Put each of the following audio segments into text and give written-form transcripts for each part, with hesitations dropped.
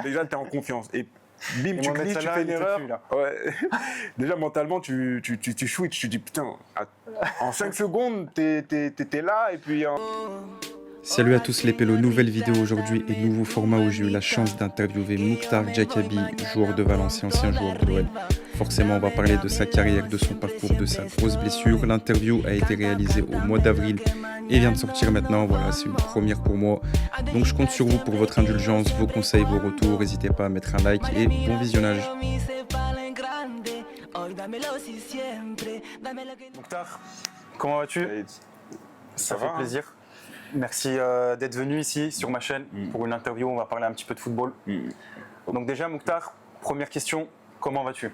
déjà, tu es en confiance. Et bim, Et tu moi, mettre glisses, tu celle-là, fais il une te erreur. tue, là. Ouais. Déjà, mentalement, tu switches. Tu dis, putain, en 5 secondes, t'es là. Et puis, Salut à tous les pélos, nouvelle vidéo aujourd'hui et nouveau format où j'ai eu la chance d'interviewer Mouktar Djakabi, joueur de Valence et ancien joueur de l'OL. Forcément, on va parler de sa carrière, de son parcours, de sa grosse blessure. L'interview a été réalisée au mois d'avril et vient de sortir maintenant. Voilà, c'est une première pour moi. Donc je compte sur vous pour votre indulgence, vos conseils, vos retours. N'hésitez pas à mettre un like et bon visionnage. Mouktar, comment vas-tu? Ça fait va, hein. plaisir. Merci d'être venu ici sur ma chaîne pour une interview. On va parler un petit peu de football. Donc déjà, Mouktar, première question, comment vas-tu?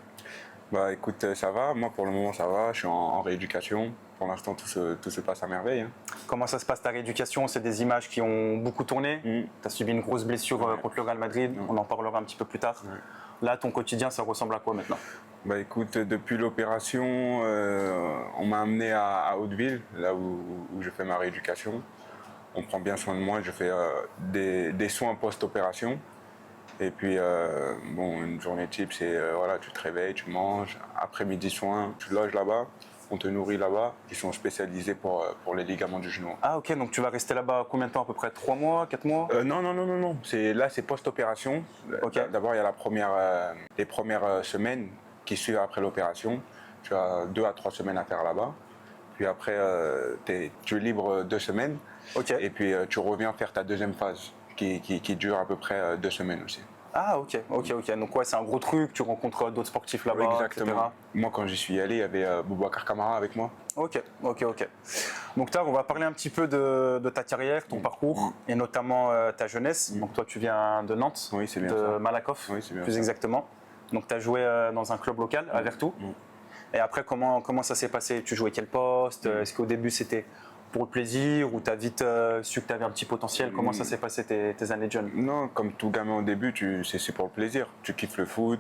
Bah écoute, ça va. Moi, pour le moment, ça va. Je suis en rééducation. Pour l'instant, tout se passe à merveille. Hein. Comment ça se passe ta rééducation? C'est des images qui ont beaucoup tourné. Tu as subi une grosse blessure contre le Real Madrid. On en parlera un petit peu plus tard. Là, ton quotidien, ça ressemble à quoi maintenant? Bah écoute, depuis l'opération, on m'a amené à Hauteville, là où je fais ma rééducation. On prend bien soin de moi, je fais des soins post-opération. Et puis, bon, une journée type, c'est voilà, tu te réveilles, tu manges, après-midi soin, tu loges là-bas, on te nourrit là-bas. Ils sont spécialisés pour les ligaments du genou. Ah ok, donc tu vas rester là-bas combien de temps à peu près? 3 mois, 4 mois? Non. Là, c'est post-opération. Ok. D'abord, il y a les premières semaines qui suivent après l'opération. Tu as 2 à 3 semaines à faire là-bas. Puis après, tu es libre 2 semaines. Ok. Et puis, tu reviens faire ta deuxième phase qui dure à peu près 2 semaines aussi. Ah ok. Donc ouais, c'est un gros truc, tu rencontres d'autres sportifs là-bas, Exactement. etc. Moi, quand j'y suis allé, il y avait Boubacar Kamara avec moi. Ok. Mouktar, on va parler un petit peu de ta carrière, ton parcours, et notamment ta jeunesse. Donc toi, tu viens de Nantes, Oui, c'est bien de ça. Malakoff, Oui, c'est bien plus ça. exactement. Donc tu as joué dans un club local, à Vertou. Et après, comment ça s'est passé? Tu jouais quel poste? Est-ce qu'au début, c'était pour le plaisir ou tu as vite su que tu avais un petit potentiel? Comment ça s'est passé tes années de jeune? Non, comme tout gamin au début, c'est pour le plaisir. Tu kiffes le foot,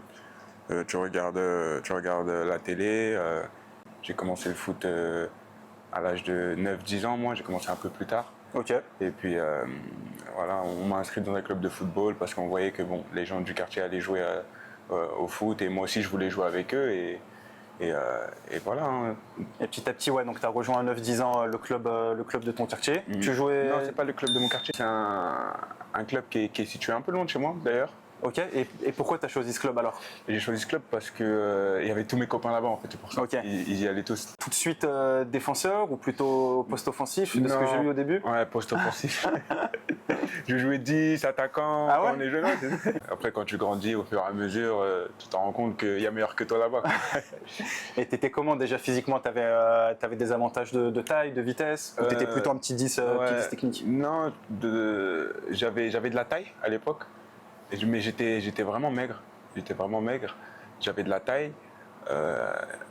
tu regardes la télé. J'ai commencé le foot à l'âge de 9-10 ans, moi, j'ai commencé un peu plus tard. Ok. Et puis voilà, on m'a inscrit dans un club de football parce qu'on voyait que bon, les gens du quartier allaient jouer au foot et moi aussi je voulais jouer avec eux et voilà. Hein. Et petit à petit, ouais, donc tu as rejoint à 9-10 ans le club de ton quartier. Tu jouais. Non, c'est pas le club de mon quartier, c'est un club qui est situé un peu loin de chez moi d'ailleurs. Ok, et pourquoi tu as choisi ce club alors? J'ai choisi ce club parce que il y avait tous mes copains là-bas en fait, c'est pour ça. Ok. Ils y allaient tous. Tout de suite défenseur ou plutôt post-offensif de ce que Non. j'ai vu au début? Ouais, post-offensif. Je jouais 10, attaquant, Ah ouais? quand on est jeune. Après, quand tu grandis, au fur et à mesure, tu te rends compte qu'il y a meilleur que toi là-bas. Et t'étais comment déjà physiquement? T'avais des avantages de taille, de vitesse? Ou t'étais plutôt un petit 10 technique? Non, j'avais de la taille à l'époque, mais j'étais vraiment maigre. J'avais de la taille.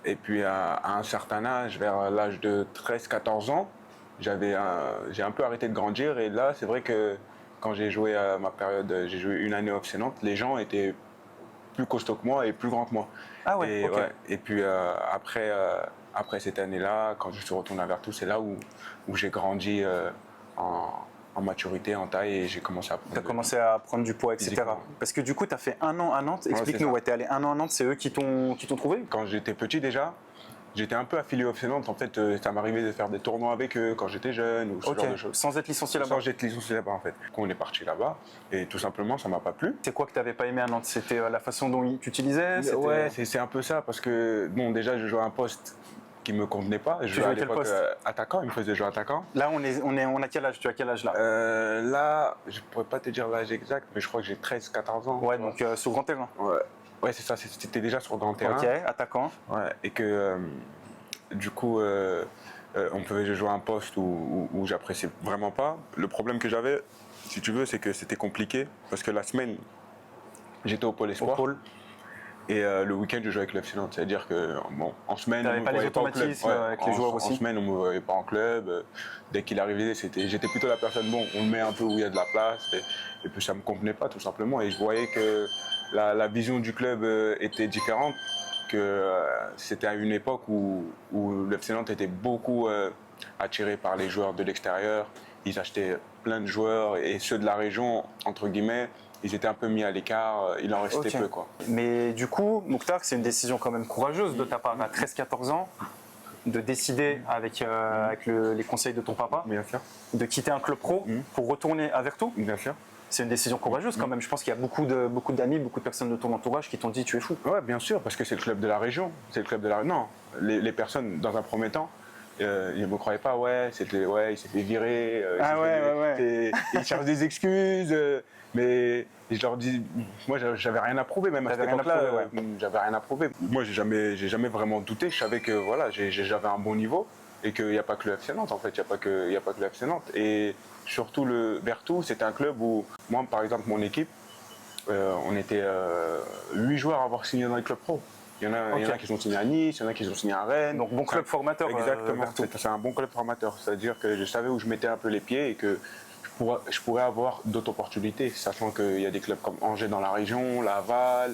Et puis à un certain âge, vers l'âge de 13-14 ans, j'ai un peu arrêté de grandir. Et là, c'est vrai que quand j'ai joué à ma période, j'ai joué une année au FC Nantes, les gens étaient plus costauds que moi et plus grands que moi. Ah ouais, Et, ok. et puis après cette année-là, quand je suis retourné à Vertou, c'est là où j'ai grandi en maturité, en taille, et j'ai commencé à prendre. Tu as commencé à prendre du poids, etc. Physiquement. Parce que du coup, tu as fait 1 an à Nantes. Explique-nous, c'est ça. ouais, tu es allé 1 an à Nantes, c'est eux qui t'ont trouvé? Quand j'étais petit déjà, j'étais un peu affilié au FC Nantes. En fait, ça m'arrivait de faire des tournois avec eux quand j'étais jeune ou ce Ok, genre de choses. sans être licencié là-bas. Sans être licencié là-bas en fait. Du coup, on est parti là-bas et tout simplement, ça m'a pas plu. C'est quoi que tu n'avais pas aimé à Nantes? C'était la façon dont tu utilisais? Ouais, c'est un peu ça parce que bon, déjà, je jouais à un poste qui me convenait pas. Je jouais à jouais quel l'époque poste? attaquant. Il me faisait jouer attaquant. Là, on a quel âge? Tu as quel âge là? Là, je pourrais pas te dire l'âge exact, mais je crois que j'ai 13-14 ans. Ouais, donc sur grand terrain. Ouais, c'est ça. C'était déjà sur grand terrain. Ok, attaquant. Ouais, et que du coup, on pouvait jouer à un poste où j'appréciais vraiment pas. Le problème que j'avais, si tu veux, c'est que c'était compliqué parce que la semaine, j'étais au Pôle Espoir. Au pôle. Et le week-end, je jouais avec l'FC Nantes. C'est-à-dire que bon, en semaine, T'avais on me pas les voyait pas au club. automatismes avec les joueurs aussi? En semaine, on me voyait pas en club. Dès qu'il arrivait, j'étais plutôt la personne, bon, on le met un peu où il y a de la place. Et puis ça me convenait pas tout simplement. Et je voyais que la vision du club était différente. Que c'était à une époque où le FC Nantes était beaucoup attiré par les joueurs de l'extérieur. Ils achetaient plein de joueurs et ceux de la région, entre guillemets, ils étaient un peu mis à l'écart, il en restait Ok. peu, quoi. Mais du coup, Mokhtar, c'est une décision quand même courageuse de ta part à 13-14 ans de décider avec les conseils de ton papa Bien sûr, de quitter un club pro pour retourner à Vertou. bien sûr. C'est une décision courageuse quand même. Je pense qu'il y a beaucoup d'amis, beaucoup de personnes de ton entourage qui t'ont dit tu es fou. Ouais, bien sûr, parce que c'est le club de la région. C'est le club de la. Non, les personnes, dans un premier temps, ils ne me croyaient pas. Ouais, il s'est fait virer. Il cherche des excuses. Mais je leur dis, moi, j'avais rien à prouver, même à cette T'avais rien à époque-là. prouver, J'avais rien à prouver. Moi, j'ai jamais vraiment douté. Je savais que voilà, j'avais un bon niveau et qu'il n'y a pas que le FC Nantes, en fait. Il n'y a pas que le FC Nantes. Et surtout, le Vertou, c'était un club où, moi, par exemple, mon équipe, on était 8 joueurs à avoir signé dans les clubs pro. Il y en a qui sont signés à Nice, il y en a qui sont signés à Rennes. Donc bon club formateur. Exactement, Vertou. c'est un bon club formateur. C'est-à-dire que je savais où je mettais un peu les pieds et que je pourrais avoir d'autres opportunités, sachant qu'il y a des clubs comme Angers dans la région, Laval,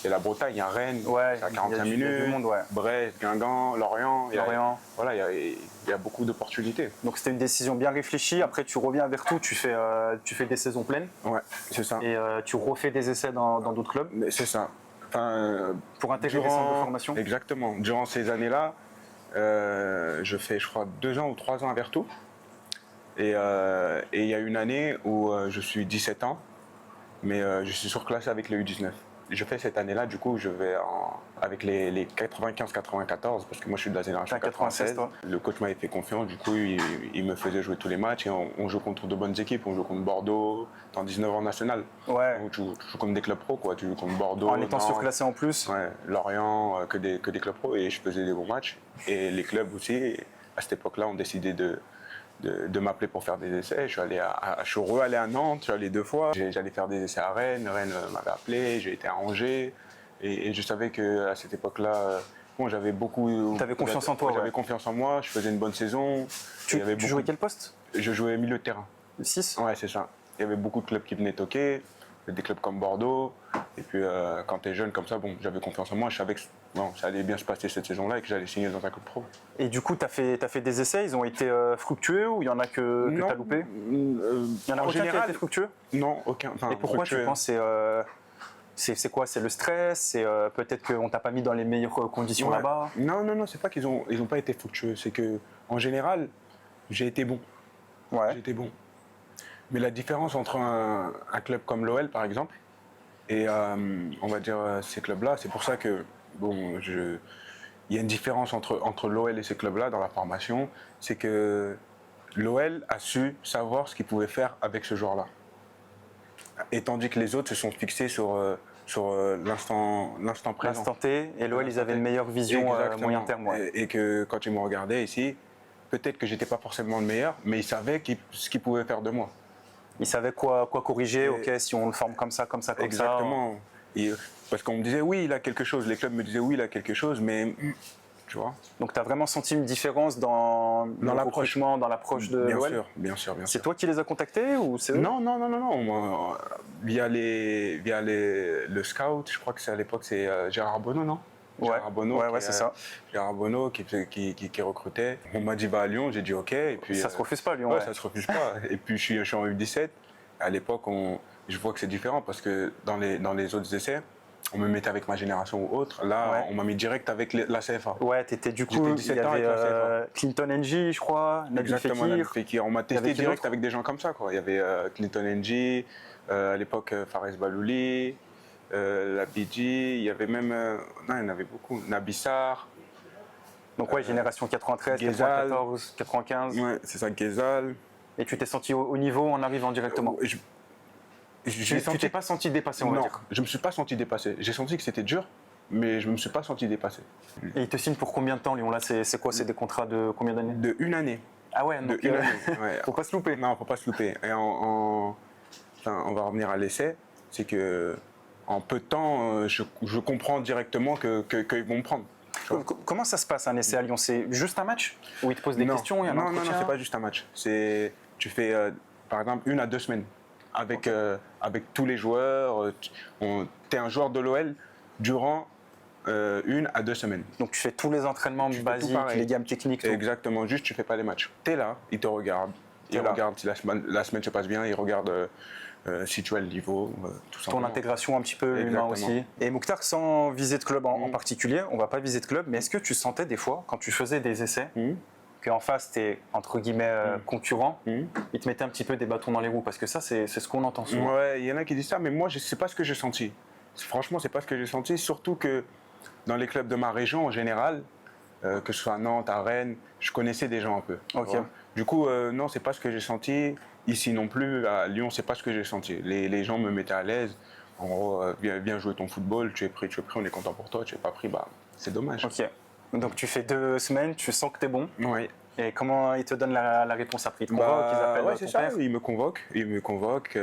et la Bretagne, il y a Rennes, Ouais, c'est à il y a 45 minutes, du monde, ouais. Brest, Guingamp, Lorient. Lorient. Il y a beaucoup d'opportunités. Donc c'était une décision bien réfléchie. Après tu reviens à Vertou, tu fais des saisons pleines Ouais, c'est ça. et tu refais des essais dans d'autres clubs Mais c'est ça. Enfin, pour intégrer des centres de formation. Exactement. Durant ces années-là, je fais, je crois, 2 ans ou 3 ans à Vertou. Et il y a une année où je suis 17 ans, mais je suis surclassé avec les U19. Je fais cette année-là, du coup, je vais avec les 95-94, parce que moi je suis de la génération 96. toi. Le coach m'avait fait confiance, du coup, il me faisait jouer tous les matchs et on joue contre de bonnes équipes. On joue contre Bordeaux, dans 19 ans national. Ouais. Donc, tu joues contre des clubs pro, quoi. Tu joues contre Bordeaux. En étant Nantes, surclassé en plus. ouais, Lorient, que des clubs pro, et je faisais des bons matchs. Et les clubs aussi, à cette époque-là, ont décidé de m'appeler pour faire des essais. Je suis allé à Nantes, je suis allé 2 fois. J'allais faire des essais à Rennes. Rennes m'avait appelé, j'ai été à Angers. Et je savais qu'à cette époque-là, bon, j'avais beaucoup. T'avais confiance en toi, J'avais ouais. confiance en moi, je faisais une bonne saison. Tu jouais quel poste? Je jouais milieu de terrain. Le 6. Ouais, c'est ça. Il y avait beaucoup de clubs qui venaient toquer, des clubs comme Bordeaux. Et puis quand tu es jeune comme ça, bon, j'avais confiance en moi. Je savais que bon, ça allait bien se passer cette saison-là et que j'allais signer dans un club pro. Et du coup, t'as fait des essais, ils ont été fructueux ou il y en a que Non, t'as loupé? Il y en a en aucun qui a général, été fructueux? non, aucun. Enfin, Et pourquoi tu fructueux. penses c'est quoi? C'est le stress? C'est peut-être qu'on t'a pas mis dans les meilleures conditions Ouais. là-bas? Non, c'est pas qu'ils ont pas été fructueux. C'est que en général, j'ai été bon. Ouais. J'étais bon. Mais la différence entre un club comme l'OL, par exemple, et on va dire ces clubs-là, c'est pour ça que bon, il y a une différence entre l'OL et ces clubs-là dans la formation, c'est que l'OL a su savoir ce qu'il pouvait faire avec ce joueur-là. Et tandis que les autres se sont fixés sur l'instant présent. L'instant T, et l'OL, ils avaient une meilleure vision Exactement. moyen terme. Ouais. Et que quand ils me regardaient ici, peut-être que j'étais pas forcément le meilleur, mais ils savaient ce qu'ils pouvaient faire de moi. Ils savaient quoi corriger, ok, si on le forme comme ça, comme ça. Exactement. Parce qu'on me disait oui, il a quelque chose. Les clubs me disaient oui, il a quelque chose, mais tu vois. Donc tu as vraiment senti une différence dans l'approche. recrutement, dans l'approche de Bien l'OL? sûr, bien sûr. C'est toi qui les as contactés ou c'est eux? Non. Moi, via le scout, je crois que c'est à l'époque, c'est Gérard Bonneau, non? Ouais, Gérard Bonneau, ouais, c'est ça. Gérard Bonneau qui recrutait. On m'a dit va à Lyon, j'ai dit ok. Et puis, Ça se refuse pas, Lyon. ouais, Ouais. ça se refuse pas. Et puis je suis en U17. À l'époque, je vois que c'est différent parce que dans les autres essais, on me mettait avec ma génération ou autre. Là, Ouais. on m'a mis direct avec la CFA. Ouais, t'étais du coup, J'étais il 17 y ans avait avec la CFA. Clinton NG, je crois, Nabil Exactement, Nabil Fekir. Fekir. On m'a Il y avait testé qui direct d'autre avec des gens comme ça, quoi. Il y avait Clinton NG, à l'époque Fares Balouli, Labidji, il y avait même. Non, il y en avait beaucoup. Nabissar. Donc ouais, génération 93, Ghezal. 94, 95. Ouais, c'est ça, Ghezal. Et tu t'es senti au niveau en arrivant directement? Tu t'es pas senti dépassé, on va Non, dire. je me suis pas senti dépassé. J'ai senti que c'était dur, mais je me suis pas senti dépassé. Et ils te signent pour combien de temps, Lyon? Là, c'est quoi? C'est des contrats de combien d'années? De une année. Ah ouais, De donc une année. Ouais. faut pas se louper. Non, faut pas se louper. Et enfin, on va revenir à l'essai. C'est que en peu de temps, je comprends directement qu'ils vont me prendre. Comment ça se passe un essai à Lyon? C'est juste un match où ils te posent des questions, il y a un non, entretien? c'est pas juste un match. Tu fais par exemple 1 à 2 semaines avec tous les joueurs. Tu es un joueur de l'OL durant 1 à 2 semaines. Donc tu fais tous les entraînements fais tout basiques, pareil. les gammes techniques, tout. Exactement, juste tu fais pas les matchs. Tu es là, ils te regardent. Ils T'es là. regardent si la semaine se passe bien, ils regardent si tu as le niveau, tout simplement. Ton intégration un petit peu humain aussi. Et Mouktar, sans viser de club en particulier, on va pas viser de club, mais est-ce que tu sentais des fois, quand tu faisais des essais, qu'en face, t'es entre guillemets concurrent, ils te mettaient un petit peu des bâtons dans les roues? Parce que ça, c'est ce qu'on entend souvent. Ouais, il y en a qui disent ça, mais moi, c'est pas ce que j'ai senti. Franchement, c'est pas ce que j'ai senti, surtout que dans les clubs de ma région en général, que ce soit à Nantes, à Rennes, je connaissais des gens un peu. Ok. Du coup, non, c'est pas ce que j'ai senti. Ici non plus, à Lyon, c'est pas ce que j'ai senti. Les gens me mettaient à l'aise. En gros, viens jouer ton football, tu es pris, on est content pour toi, tu es pas pris, bah, c'est dommage. Ok. Donc tu fais 2 semaines, tu sens que t'es bon. Oui. Et comment ils te donnent la réponse après? Ils te convoquent, ils appellent ouais, ton c'est ça, père? ils me convoquent,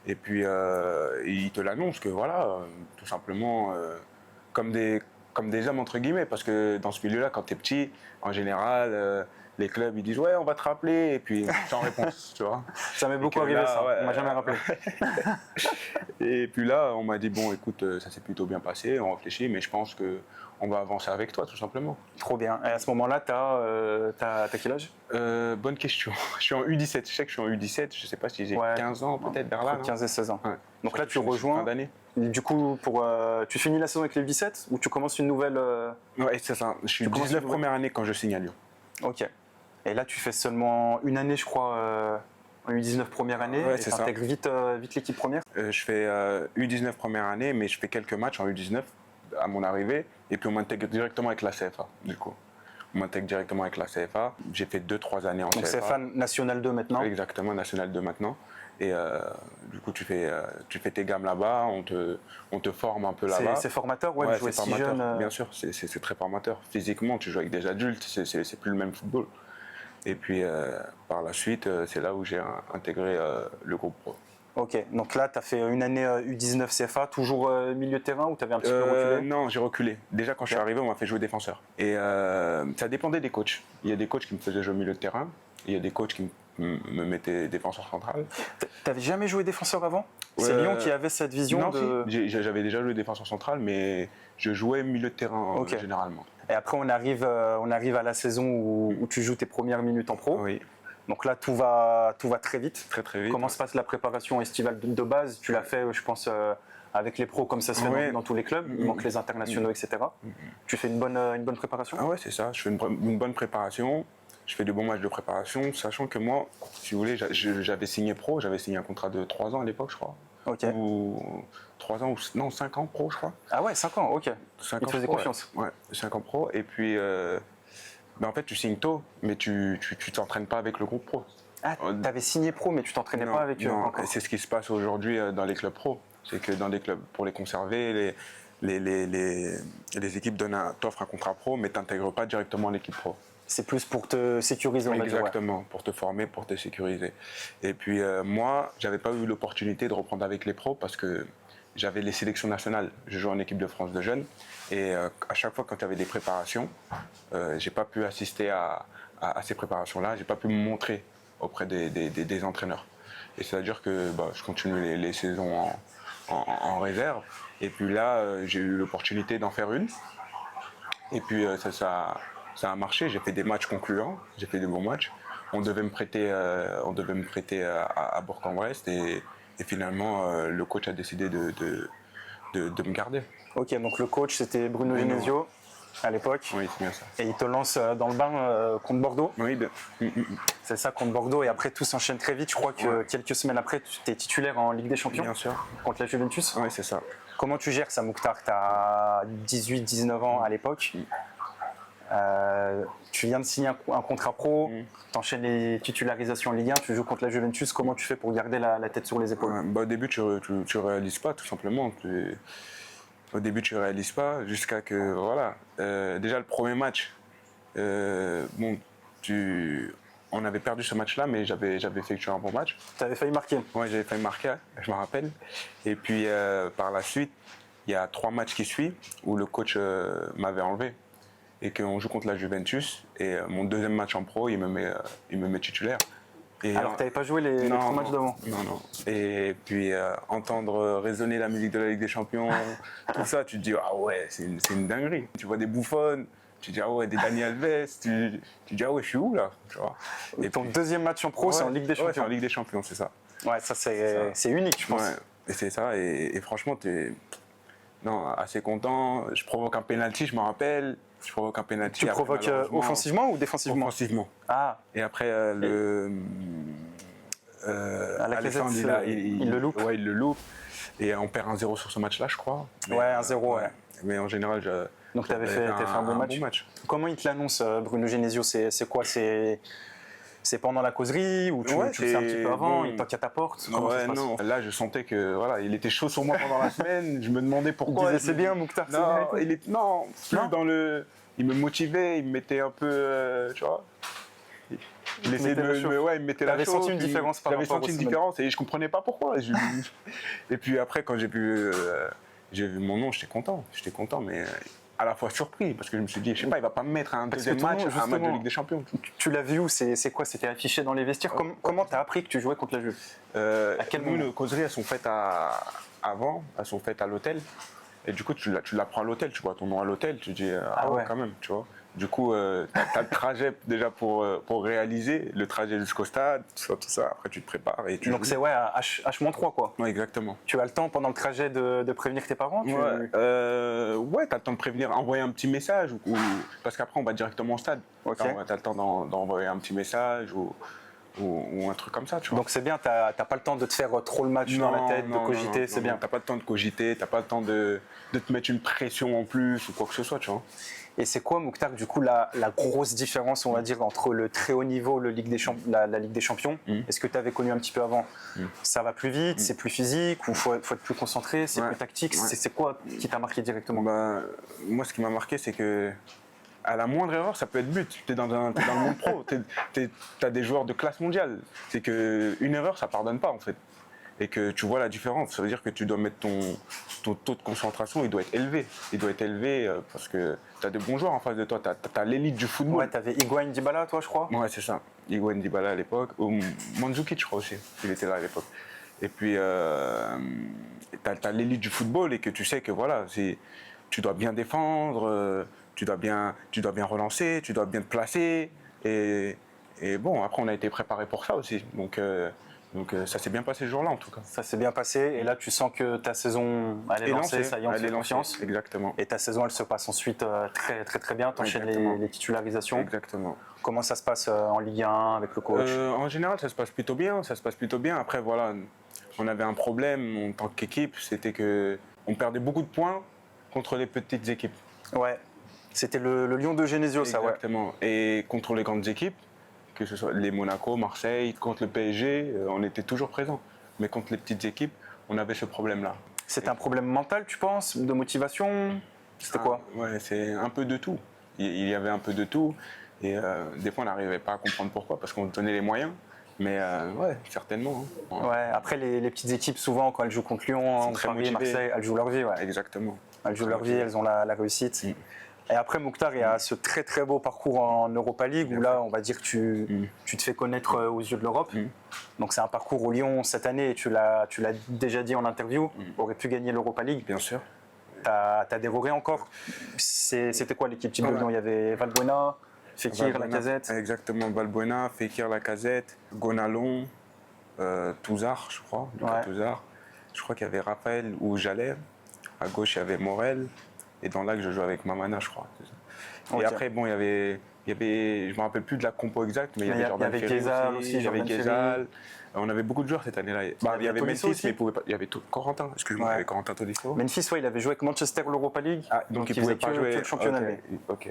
et puis ils te l'annoncent que voilà, tout simplement, comme des hommes entre guillemets, parce que dans ce milieu-là, quand tu es petit, en général, les clubs ils disent ouais, on va te rappeler, et puis sans réponse, tu vois. Ça m'est beaucoup que arrivé là, ça, ouais, on m'a jamais rappelé. Et puis là, on m'a dit bon, écoute, ça s'est plutôt bien passé, on réfléchit, mais je pense que on va avancer avec toi, tout simplement. Trop bien. Et à ce moment-là, t'as quel âge? Bonne question. Je suis en U17. Je sais que je suis en U17. Je sais pas si j'ai 15 ans, peut-être vers là. Entre 15 et 16 ans. Ouais. Donc là, tu rejoins. Fin d'année. Du coup, tu finis la saison avec les 17 ou tu commences une nouvelle? Ouais, c'est ça. Je suis 19 première année quand je signe à Lyon. Ok. Et là, tu fais seulement une année, je crois, en U19 première année. Ouais, et c'est ça. tu intègres vite l'équipe première. Je fais U19 première année, mais je fais quelques matchs en U19 à mon arrivée. Et puis on m'intègre directement avec la CFA, du coup. On m'intègre directement avec la CFA. J'ai fait 2-3 années en Donc CFA. CFA National 2 maintenant. Exactement, National 2 maintenant. Et du coup, tu fais tes gammes là-bas, on te forme un peu là-bas. C'est formateur, ouais, de jouer si jeune. Bien sûr, c'est très formateur. Physiquement, tu joues avec des adultes, c'est plus le même football. Et puis, par la suite, c'est là où j'ai intégré le groupe pro. Ok, donc là, tu as fait une année U19 CFA, toujours milieu de terrain ou tu avais un petit peu reculé? Non, j'ai reculé. Déjà, quand je suis arrivé, on m'a fait jouer défenseur. Et ça dépendait des coachs. Il y a des coachs qui me faisaient jouer au milieu de terrain. Il y a des coachs qui me mettaient défenseur central. T'avais jamais joué défenseur avant? C'est Lyon qui avait cette vision non, de... si. J'avais déjà joué défenseur central, mais je jouais milieu de terrain généralement. Et après, on arrive à la saison où tu joues tes premières minutes en pro. Oui. Donc là, tout va très vite. Très vite. Comment se passe la préparation estivale de base? Tu l'as fait, je pense, avec les pros comme ça se fait dans tous les clubs. Il manque les internationaux, etc. Tu fais une bonne préparation? Ah ouais, c'est ça. Je fais une bonne préparation. Je fais de bons matchs de préparation, sachant que moi, si vous voulez, j'avais signé pro. J'avais signé un contrat de 3 ans à l'époque, je crois. Ok. Ou 3 ans, non, 5 ans pro, je crois. Ah ouais, 5 ans, ok. 5 Il ans te faisait pro, confiance. Ouais, 5 ans pro. Et puis, en fait, tu signes tôt, mais tu t'entraînes pas avec le groupe pro. Ah, t'avais signé pro, mais tu t'entraînais pas avec eux encore. C'est ce qui se passe aujourd'hui dans les clubs pro. C'est que dans les clubs, pour les conserver, les équipes t'offrent un contrat pro, mais t'intègres pas directement l'équipe pro. C'est plus pour te sécuriser, on va dire. Exactement, pour te former, pour te sécuriser. Et puis moi, j'avais pas eu l'opportunité de reprendre avec les pros parce que j'avais les sélections nationales. Je jouais en équipe de France de jeunes et à chaque fois quand il y avait des préparations, j'ai pas pu assister à ces préparations-là, j'ai pas pu me montrer auprès des entraîneurs. Et c'est-à-dire que je continue les saisons en réserve. Et puis là, j'ai eu l'opportunité d'en faire une. Et puis ça a marché, j'ai fait des matchs concluants, j'ai fait des bons matchs. On devait me prêter à Bourg-en-Bresse et finalement le coach a décidé de me garder. Ok, donc le coach c'était Bruno Genesio à l'époque. Oui, c'est bien ça. Et il te lance dans le bain contre Bordeaux. Oui, c'est ça, contre Bordeaux. Et après tout s'enchaîne très vite. Je crois que quelques semaines après, tu es titulaire en Ligue des Champions. Bien sûr. Contre la Juventus. Oui, c'est ça. Comment tu gères ça, Mouktar? Tu as 18-19 ans à l'époque. Tu viens de signer un contrat pro, tu enchaînes les titularisations en Ligue 1, tu joues contre la Juventus. Comment tu fais pour garder la tête sur les épaules? Au début, tu réalises pas, tout simplement. Au début, tu réalises pas, jusqu'à que, voilà. Déjà, le premier match, on avait perdu ce match-là, mais j'avais effectué un bon match. Tu avais failli marquer? Oui, j'avais failli marquer, je me rappelle. Et puis, par la suite, il y a 3 matchs qui suivent où le coach m'avait enlevé. Et qu'on joue contre la Juventus. Et mon deuxième match en pro, il me met titulaire. Et alors, tu n'avais pas joué les 3 matchs d'avant? Non. Et puis, entendre résonner la musique de la Ligue des Champions, tout ça, tu te dis, ah ouais, c'est une dinguerie. Tu vois des Buffon, tu te dis, ah ouais, des Dani Alves, tu te dis, ah ouais, je suis où là, tu vois. Et ton deuxième match en pro, c'est en Ligue des Champions? Ouais, c'est en Ligue des Champions, c'est ça. Ouais, ça c'est unique, je pense. Ouais, et c'est ça. Et franchement, t'es assez content. Je provoque un penalty, je me rappelle. Je provoque un penalty. Tu après, provoques malheureusement, offensivement ou défensivement? offensivement. Ah, Et après, Lacazette, Alexandre, il le loupe. Ouais, il le loupe. Et on perd 1-0 sur ce match-là, je crois. Mais, Ouais, 1-0, ouais. Mais en général, donc tu avais fait un bon match. Comment il te l'annonce, Bruno Genesio? C'est quoi? C'est pendant la causerie ou tu le sais un petit peu avant, bon, il toque à ta porte? Comment ça se passe? non. Là, je sentais que voilà, il était chaud sur moi pendant la semaine. Je me demandais pourquoi. Il disait c'est bien, Mouktar, c'est bien. Non, plus Non. dans le. Il me motivait, il me mettait un peu, tu vois. Il essayait de il me mettait la T'avais chaud. senti une différence par J'avais rapport senti aux une semaines. différence et je comprenais pas pourquoi. Et puis après, quand j'ai vu mon nom, j'étais content. J'étais content, mais à la fois surpris parce que je me suis dit, je sais pas, il va pas me mettre un Parce que deuxième ton match, nom, un match de justement, Ligue des Champions. Tu l'as vu où? C'est quoi? C'était affiché dans les vestiaires? Comment t'as appris que tu jouais contre la Juve? À quel moment? Les causeries, elles sont faites avant, elles sont faites à l'hôtel. Et du coup, tu l'apprends à l'hôtel, tu vois ton nom à l'hôtel, tu dis, ouais. quand même, tu vois. Du coup, t'as le trajet déjà pour réaliser, le trajet jusqu'au stade, tout ça. Après, tu te prépares et tu Donc joues. c'est à H-3 quoi. Ouais, exactement. Tu as le temps pendant le trajet de prévenir tes parents? Ouais, t'as le temps de prévenir, envoyer un petit message, parce qu'après, on va directement au stade. Ok. T'as le temps d'envoyer un petit message ou un truc comme ça, tu vois. Donc c'est bien, t'as pas le temps de te faire trop le match dans la tête, de cogiter, c'est bien. T'as pas le temps de cogiter, t'as pas le temps de te mettre une pression en plus ou quoi que ce soit, tu vois. Et c'est quoi, Mouktar, du coup, la grosse différence, on va dire, entre le très haut niveau, la Ligue des Champions? Est-ce que tu avais connu un petit peu avant? Ça va plus vite, c'est plus physique, ou faut être plus concentré, c'est plus tactique? C'est quoi qui t'a marqué directement? Moi, ce qui m'a marqué, c'est que à la moindre erreur, ça peut être but. T'es dans le monde pro, t'as des joueurs de classe mondiale. C'est qu'une erreur, ça pardonne pas, en fait. Et que tu vois la différence. Ça veut dire que tu dois mettre ton taux de concentration, il doit être élevé. Il doit être élevé parce que tu as de bons joueurs en face de toi. Tu as l'élite du football. Ouais, tu avais Higuaín Dybala, toi, je crois. Ouais, c'est ça. Higuaín Dybala à l'époque. Ou Mandzukic, je crois aussi. Il était là à l'époque. Et puis, tu as l'élite du football et que tu sais que voilà, tu dois bien défendre, tu dois bien relancer, tu dois bien te placer. Et bon, après, on a été préparé pour ça aussi. Donc ça s'est bien passé ce jour-là en tout cas. Ça s'est bien passé et là tu sens que ta saison elle est lancée, ça y est, on fait confiance. Exactement. Et ta saison elle se passe ensuite très très très bien, t'enchaînes les titularisations. Exactement. Comment ça se passe en Ligue 1 avec le coach? En général ça se passe plutôt bien, Après voilà, on avait un problème en tant qu'équipe, c'était que on perdait beaucoup de points contre les petites équipes. Ouais, c'était le Lion de Genesio ça, ouais. Exactement. Et contre les grandes équipes, que ce soit les Monaco, Marseille, contre le PSG, on était toujours présents. Mais contre les petites équipes, on avait ce problème-là. C'était un problème mental, tu penses? De motivation? C'était quoi? Ouais, c'est un peu de tout. Il y avait un peu de tout. Et des fois, on n'arrivait pas à comprendre pourquoi, parce qu'on donnait les moyens. Mais ouais, certainement. Hein. Ouais, après, les petites équipes, souvent, quand elles jouent contre Lyon, Paris, Marseille, elles jouent leur vie. Ouais. Exactement. Elles jouent leur vie, elles ont la réussite. Et après, Mouktar, il y a ce très très beau parcours en Europa League où là, on va dire que tu te fais connaître aux yeux de l'Europe. Donc c'est un parcours au Lyon cette année et tu l'as déjà dit en interview, aurait pu gagner l'Europa League. Bien sûr. T'as dévoré encore. C'était quoi l'équipe type de Lyon? Il y avait Valbuena, Fekir, Lacazette. Exactement, Valbuena, Fekir, Lacazette, Gonalon, Touzard, je crois, Lucas Touzard. Je crois qu'il y avait Raphaël ou Jalais. À gauche, il y avait Morel. Et dans l'axe, je jouais avec Mamana, je crois. Et après, bon, il y avait, je ne me rappelle plus de la compo exacte, mais il y avait Jordan Ferry aussi. Il y avait Kezal. On avait beaucoup de joueurs cette année-là. Il y avait Memphis, mais il pouvait pas. Il y avait Corentin, excuse-moi, il y avait Corentin Tolisso. Memphis, il avait joué avec Manchester l'Europa League. Donc il pouvait pas jouer le championnat. Ok.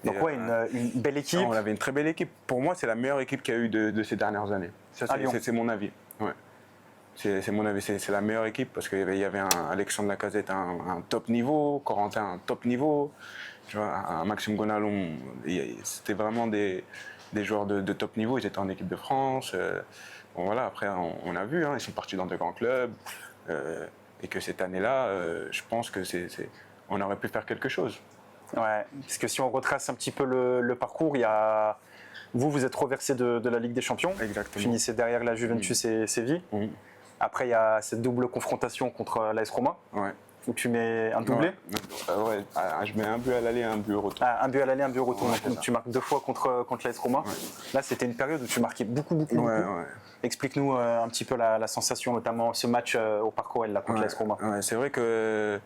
Donc ouais, une belle équipe. On avait une très belle équipe. Pour moi, c'est la meilleure équipe qu'il y a eu de ces dernières années. C'est mon avis. Ouais. C'est mon avis, c'est la meilleure équipe parce qu'il y avait un Alexandre Lacazette un top niveau, Corentin un top niveau, tu vois, un Maxime Gonalon, c'était vraiment des joueurs de top niveau, ils étaient en équipe de France. Bon voilà, après on a vu, ils sont partis dans de grands clubs et que cette année-là, je pense que on aurait pu faire quelque chose. Ouais, parce que si on retrace un petit peu le parcours, il y a vous êtes reversé de la Ligue des Champions. Exactement. Finissez derrière la Juventus et Séville. Après, il y a cette double confrontation contre l'AS Roma. Ouais. où tu mets un doublé. Ouais, je mets un but à l'aller et un but au retour. Ah, un but à l'aller, un but au retour. Ouais, Donc, tu marques 2 fois contre l'AS Roma. Ouais. Là, c'était une période où tu marquais beaucoup. Ouais. Explique-nous un petit peu la sensation, notamment ce match au Parc OL là, contre l'AS Roma. Ouais, c'est vrai que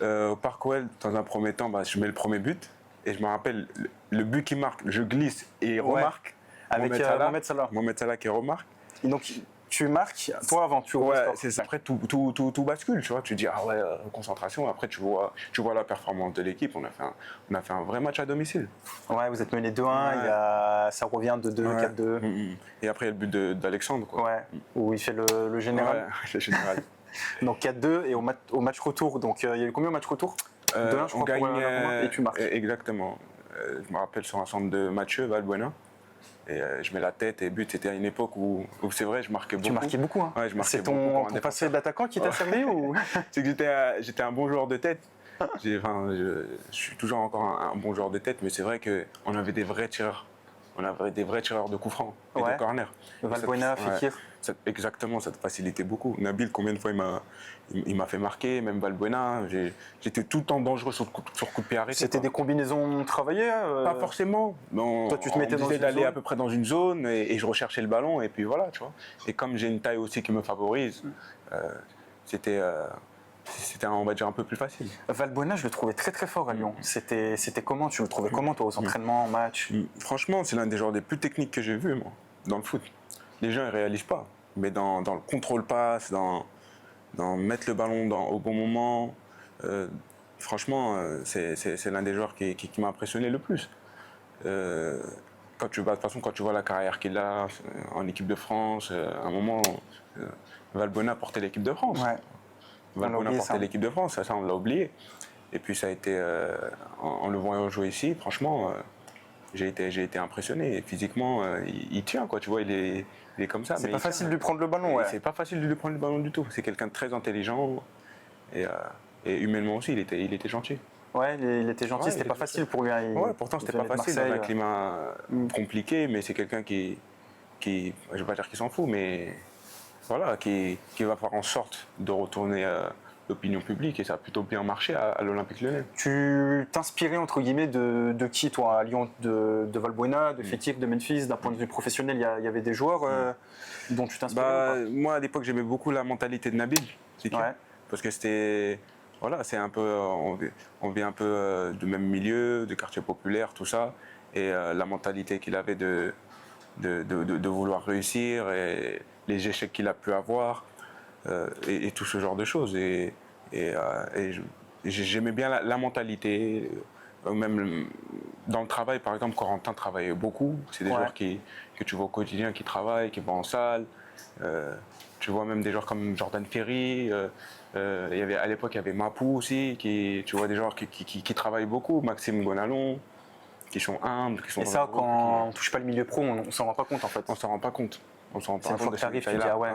au Parc OL, dans un premier temps, je mets le premier but. Et je me rappelle, le but qui marque, je glisse et il remarque. Avec Mohamed Salah qui remarque. Et donc, tu marques, toi avant, tu Ouais, c'est ça. Après, tout bascule, tu vois. Tu dis, ah ouais, concentration. Après, tu vois la performance de l'équipe. On a fait un vrai match à domicile. Ouais, vous êtes mené 2-1, ça revient de 2, 4-2. Et après, il y a le but d'Alexandre, quoi. Ouais, où il fait le général. Ouais, le général. Donc 4-2, et au match retour, donc il y a eu combien au match retour 2-1, je on crois, gagne, et tu marques. Exactement. Je me rappelle sur un centre de Mathieu, Valbuena. Et je mets la tête et but. C'était à une époque où c'est vrai, je marquais beaucoup. Tu marquais beaucoup, hein. Ouais, je marquais c'est beaucoup. ton passé d'attaquant qui t'a servi ou C'est que j'étais un bon joueur de tête. Je suis toujours encore un bon joueur de tête, mais c'est vrai qu'on avait des vrais tireurs. On avait des vrais tireurs de coups francs et de corner. Valbuena, Fekir. Exactement, ça te facilitait beaucoup. Nabil, combien de fois il m'a fait marquer, même Valbuena. J'étais tout le temps dangereux sur coup de pied arrêté. C'était des combinaisons travaillées Pas forcément. Toi, tu te mettais dans une zone. D'aller à peu près dans une zone et je recherchais le ballon et puis voilà, tu vois. Et comme j'ai une taille aussi qui me favorise, c'était on va dire un peu plus facile. Valbuena, je le trouvais très très fort à Lyon. C'était comment? Tu le trouvais comment toi aux entraînements, en match? Franchement, c'est l'un des joueurs les plus techniques que j'ai vu, moi, dans le foot. Les gens ne réalisent pas, mais dans le contrôle passe, dans mettre le ballon au bon moment, franchement, c'est l'un des joueurs qui m'a impressionné le plus. De toute façon, quand tu vois la carrière qu'il a en équipe de France, à un moment, Valbuena portait l'équipe de France. Ouais. Valbuena portait l'équipe de France, ça on l'a oublié. Et puis ça a été, en le voyant jouer ici, franchement, j'ai été impressionné. Et physiquement, il tient, quoi. Tu vois, il est comme ça. C'est pas facile de lui prendre le ballon, ouais. C'est pas facile de lui prendre le ballon du tout. C'est quelqu'un de très intelligent et humainement aussi, il était gentil. Ouais, il était gentil, Ouais, c'était pas facile pour lui. Ouais, pourtant c'était pas facile dans un climat compliqué, mais c'est quelqu'un qui, je vais pas dire qu'il s'en fout, mais voilà, qui va faire en sorte de retourner l'opinion publique et ça a plutôt bien marché à l'Olympique Lyonnais. Tu t'inspirais entre guillemets de qui toi à Lyon? De Valbuena, de Fekir, de Memphis? D'un point de vue professionnel, il y avait des joueurs dont tu t'inspirais? Moi à l'époque j'aimais beaucoup la mentalité de Nabil, parce que c'était, voilà, c'est un peu, on vient un peu du même milieu, du quartier populaire, tout ça, et la mentalité qu'il avait de vouloir réussir et les échecs qu'il a pu avoir et tout ce genre de choses. Et j'aimais bien la mentalité. Même dans le travail, par exemple, Corentin travaillait beaucoup. C'est des joueurs que tu vois au quotidien qui travaillent, qui vont en salle. Tu vois même des joueurs comme Jordan Ferry. À l'époque, il y avait Mapou aussi. Tu vois des joueurs qui travaillent beaucoup. Maxime Gonalon, qui sont humbles. Qui sont et ça, quand on touche pas le milieu pro, on s'en rend pas compte en fait. On s'en rend pas compte. On s'en rend pas compte. C'est une fois que tu arrives, tu dis ah ouais,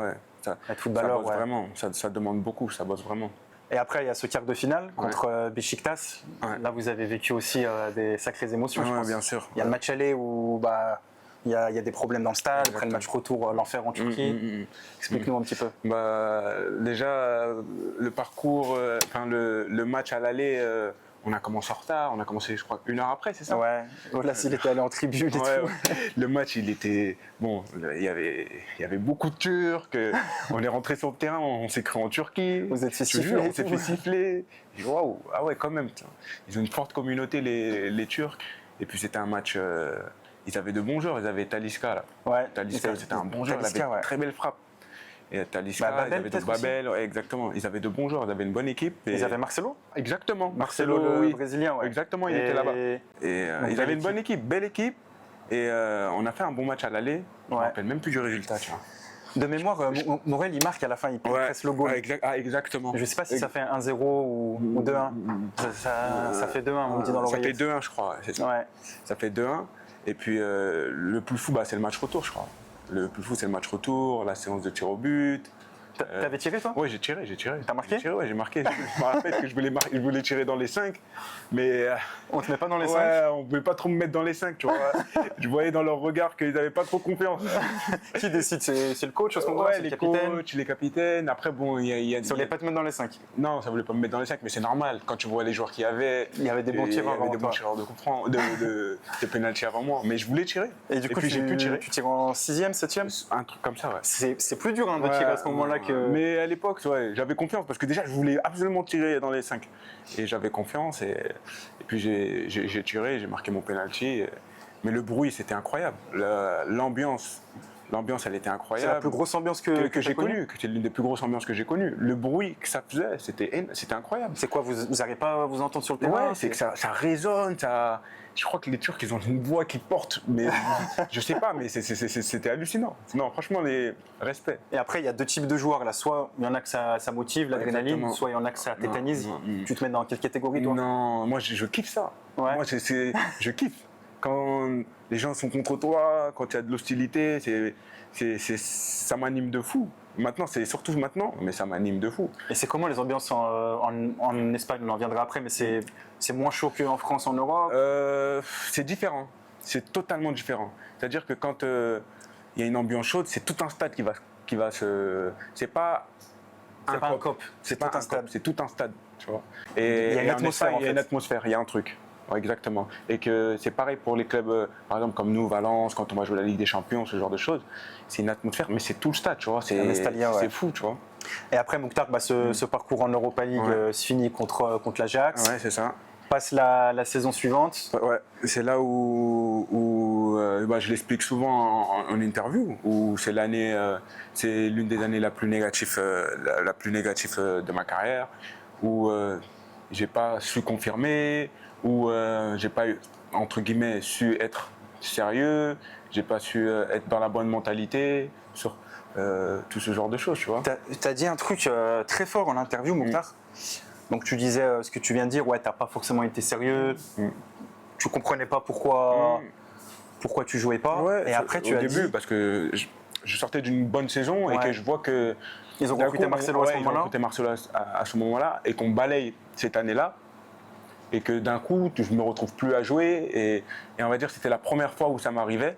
être footballeur, ça bosse vraiment. Ça demande beaucoup, ça bosse vraiment. Et après, il y a ce quart de finale contre Beşiktaş. Là, vous avez vécu aussi des sacrées émotions, je pense. Bien sûr. Il y a le match aller où il y a des problèmes dans le stade. Après le match retour, l'enfer en Turquie. Explique-nous un petit peu. Déjà, le parcours, le match à l'aller, on a commencé en retard. On a commencé, je crois, 1 heure après, c'est ça? Ouais. Là, s'il était allé en tribune et tout. Le match, il était... Bon, il y avait beaucoup de Turcs. On est rentré sur le terrain, on s'est cru en Turquie. Vous êtes fait siffler. On s'est fait siffler. Waouh, ah ouais, quand même. Ils ont une forte communauté, les Turcs. Et puis, c'était un match... ils avaient de bons joueurs. Ils avaient Talisca, là. Ouais. Talisca, c'était un bon joueur. Il avait une très belle frappe. Et Talisca, Babel, ils avaient de Babel, exactement. Ils avaient de bons joueurs, ils avaient une bonne équipe. Ils avaient Marcelo? Exactement. Marcelo le Brésilien, Exactement, il était là-bas. Et ils avaient une bonne équipe, belle équipe. Et on a fait un bon match à l'aller. Je ne me rappelle même plus du résultat. Tu vois. De mémoire, Morel, il marque à la fin, il presse le goal. Exactement. Je ne sais pas si ça fait 1-0 ou 2-1. Ça fait 2-1, on me dit dans l'oreille. Ça fait 2-1, je crois. C'est ça. Ouais. Ça fait 2-1. Et puis le plus fou, c'est le match retour, je crois. Le plus fou, c'est le match retour, la séance de tir au but. T'avais tiré, toi? Ouais, j'ai tiré. T'as marqué? J'ai tiré, ouais, j'ai marqué. Je me rappelle que je voulais tirer dans les 5, mais On te met pas dans les 5? ouais, on ne pouvait pas trop me mettre dans les 5, tu vois. Je voyais dans leur regard qu'ils n'avaient pas trop confiance. Qui décide? C'est le coach à ce moment-là? Ouais, C'est le les capitaine? coachs, les capitaines. Après, bon, Ça voulait pas te mettre dans les 5? Non, ça voulait pas me mettre dans les 5, mais c'est normal. Quand tu vois les joueurs qu'il y avait, Il y avait des bons tireurs il y avait avant des bons toi. tireurs de pénalty avant moi. Mais je voulais tirer. Et du coup, puis, j'ai pu tirer. tu tires en 6e, 7e? Un truc comme ça, ouais. C'est plus dur hein, de Ouais, tirer à ce moment-là que... Mais à l'époque, ouais, j'avais confiance parce que déjà, je voulais absolument tirer dans les 5. Et j'avais confiance et puis j'ai tiré, j'ai marqué mon penalty. Mais le bruit, c'était incroyable. L'ambiance, elle était C'est incroyable. la plus grosse ambiance que j'ai t'as connue? connue, que c'est l'une des plus grosses ambiances que j'ai connues. Le bruit que ça faisait, c'était incroyable. C'est quoi, vous n'arrivez pas à vous entendre sur le terrain? Ouais, c'est que ça résonne, ça... Je crois que les Turcs, ils ont une voix qui porte, mais je sais pas, mais c'était hallucinant. Non, franchement, respect. Et après, il y a deux types de joueurs. Là. Soit il y en a que ça motive, l'adrénaline, Exactement. soit il y en a que ça tétanise. Non. Tu te mets dans quelle catégorie, toi? Non, moi, je kiffe ça. Ouais. Moi, je kiffe. Quand les gens sont contre toi, quand il y a de l'hostilité, ça m'anime de fou. Maintenant, c'est surtout maintenant, mais ça m'anime de fou. Et c'est comment les ambiances en Espagne? On en reviendra après, mais c'est moins chaud qu'en France, en Europe? C'est différent. C'est totalement différent. C'est-à-dire que quand il y a une ambiance chaude, c'est tout un stade qui va se... C'est pas C'est pas un cop, c'est tout pas un un stade. stade, c'est tout un stade, tu vois. Il y a une en atmosphère, Espagne, en il y a une fait. atmosphère, il y a un truc. Ouais, exactement. Et que c'est pareil pour les clubs, par exemple comme nous, Valence, quand on va jouer la Ligue des Champions, ce genre de choses. C'est une atmosphère, mais c'est tout le stade, tu vois. C'est Mestalia, ouais. fou, tu vois. Et après, Mouktar, ce parcours en Europa League se finit contre l'Ajax. Ouais, c'est ça. Passe la saison suivante. Ouais, c'est là où je l'explique souvent en interview, où c'est c'est l'une des années la plus négative de ma carrière, où j'ai pas su confirmer, où j'ai pas entre guillemets su être sérieux, j'ai pas su être dans la bonne mentalité sur tout ce genre de choses, tu vois. Tu as dit un truc très fort en interview, Mouktar. Donc tu disais ce que tu viens de dire, ouais, t'as pas forcément été sérieux, tu comprenais pas pourquoi tu jouais pas. Ouais, et après tu au as début, dit... parce que je sortais d'une bonne saison et Ouais. que je vois que Ils ont d'un recruté coup, Marcelo à ce ils ont moment-là. recruté Marcelo à ce moment-là et qu'on balaye cette année-là et que d'un coup je me retrouve plus à jouer et on va dire que c'était la première fois où ça m'arrivait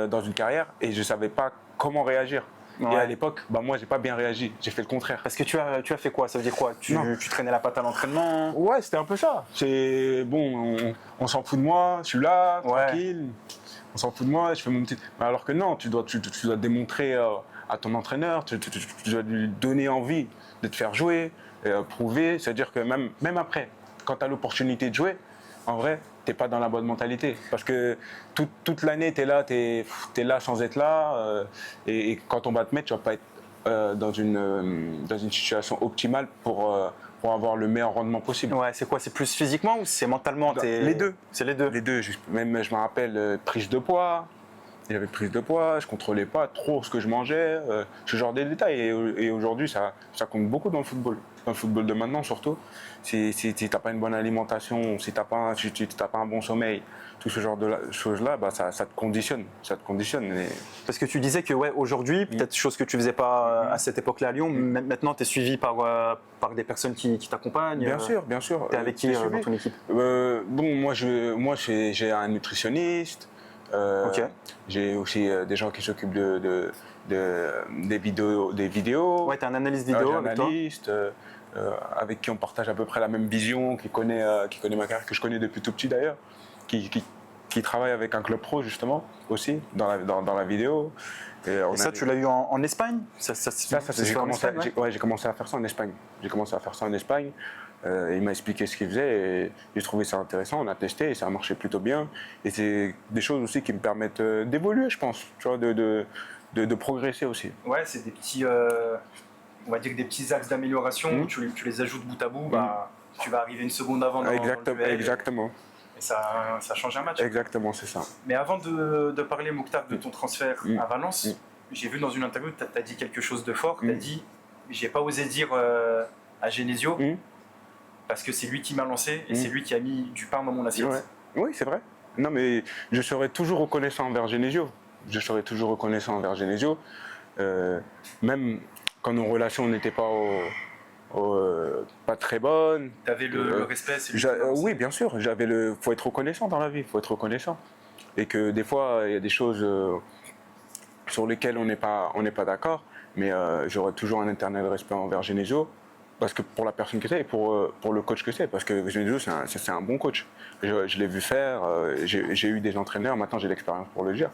dans une carrière et je savais pas comment réagir. Ouais. Et à l'époque, moi j'ai pas bien réagi, j'ai fait le contraire. Parce que tu as fait quoi? Ça veut dire quoi? Tu traînais la patte à l'entraînement? Ouais, c'était un peu ça. C'est bon, on s'en fout de moi, je suis là, Ouais. tranquille. On s'en fout de moi, je fais mon petit. Alors que non, tu dois démontrer à ton entraîneur, tu dois lui donner envie de te faire jouer, prouver. C'est-à-dire que même après, quand tu as l'opportunité de jouer, en vrai, t'es pas dans la bonne mentalité. Parce que toute l'année, tu es là sans être là. Et quand on va te mettre, tu vas pas être dans une situation optimale pour avoir le meilleur rendement possible. Ouais, c'est quoi? C'est plus physiquement ou c'est mentalement? Les deux. C'est les deux. Les deux. Même, je me rappelle, prise de poids. J'avais prise de poids, je contrôlais pas trop ce que je mangeais, ce genre de détails. Et aujourd'hui, ça compte beaucoup dans le football. Dans le football de maintenant, surtout. Si tu n'as pas une bonne alimentation, si tu n'as pas un bon sommeil, tout ce genre de choses-là, ça te conditionne. Ça te conditionne. Parce que tu disais que aujourd'hui, peut-être chose que tu faisais pas à cette époque-là à Lyon, maintenant tu es suivi par des personnes qui t'accompagnent. Bien sûr, bien sûr. Tu es avec qui dans ton équipe? Moi, j'ai un nutritionniste. Ok. J'ai aussi des gens qui s'occupent des vidéos. Ouais, tu as un analyste vidéo avec toi. Journaliste, avec qui on partage à peu près la même vision, qui connaît ma carrière, que je connais depuis tout petit d'ailleurs, qui travaille avec un club pro justement aussi dans la vidéo. Et ça, tu l'as eu en Espagne? J'ai commencé à faire ça en Espagne. Il m'a expliqué ce qu'il faisait et j'ai trouvé ça intéressant. On a testé et ça a marché plutôt bien. Et c'est des choses aussi qui me permettent d'évoluer, je pense, tu vois, de progresser aussi. Ouais, c'est des petits, on va dire des petits axes d'amélioration. Tu les ajoutes bout à bout, tu vas arriver une seconde avant dans le duel. Exactement. Et ça change un match. Exactement, c'est ça. Mais avant de parler, Mouktar, de ton transfert à Valence, j'ai vu dans une interview, tu as dit quelque chose de fort. Tu as dit, j'ai pas osé dire à Genesio, parce que c'est lui qui m'a lancé et c'est lui qui a mis du pain dans mon assiette. Ouais. Oui, c'est vrai. Non, mais je serai toujours reconnaissant envers Genesio. Même quand nos relations n'étaient pas très bonnes. Tu avais le respect, c'est lui qui t'a Oui, bien sûr. Faut être reconnaissant dans la vie. Faut être reconnaissant. Et que des fois, il y a des choses sur lesquelles on n'est pas d'accord. Mais j'aurai toujours un éternel respect envers Genesio. Parce que pour la personne que c'est et pour le coach que c'est. Parce que Genesio, c'est un bon coach. Je l'ai vu faire. J'ai eu des entraîneurs. Maintenant, j'ai l'expérience pour le dire.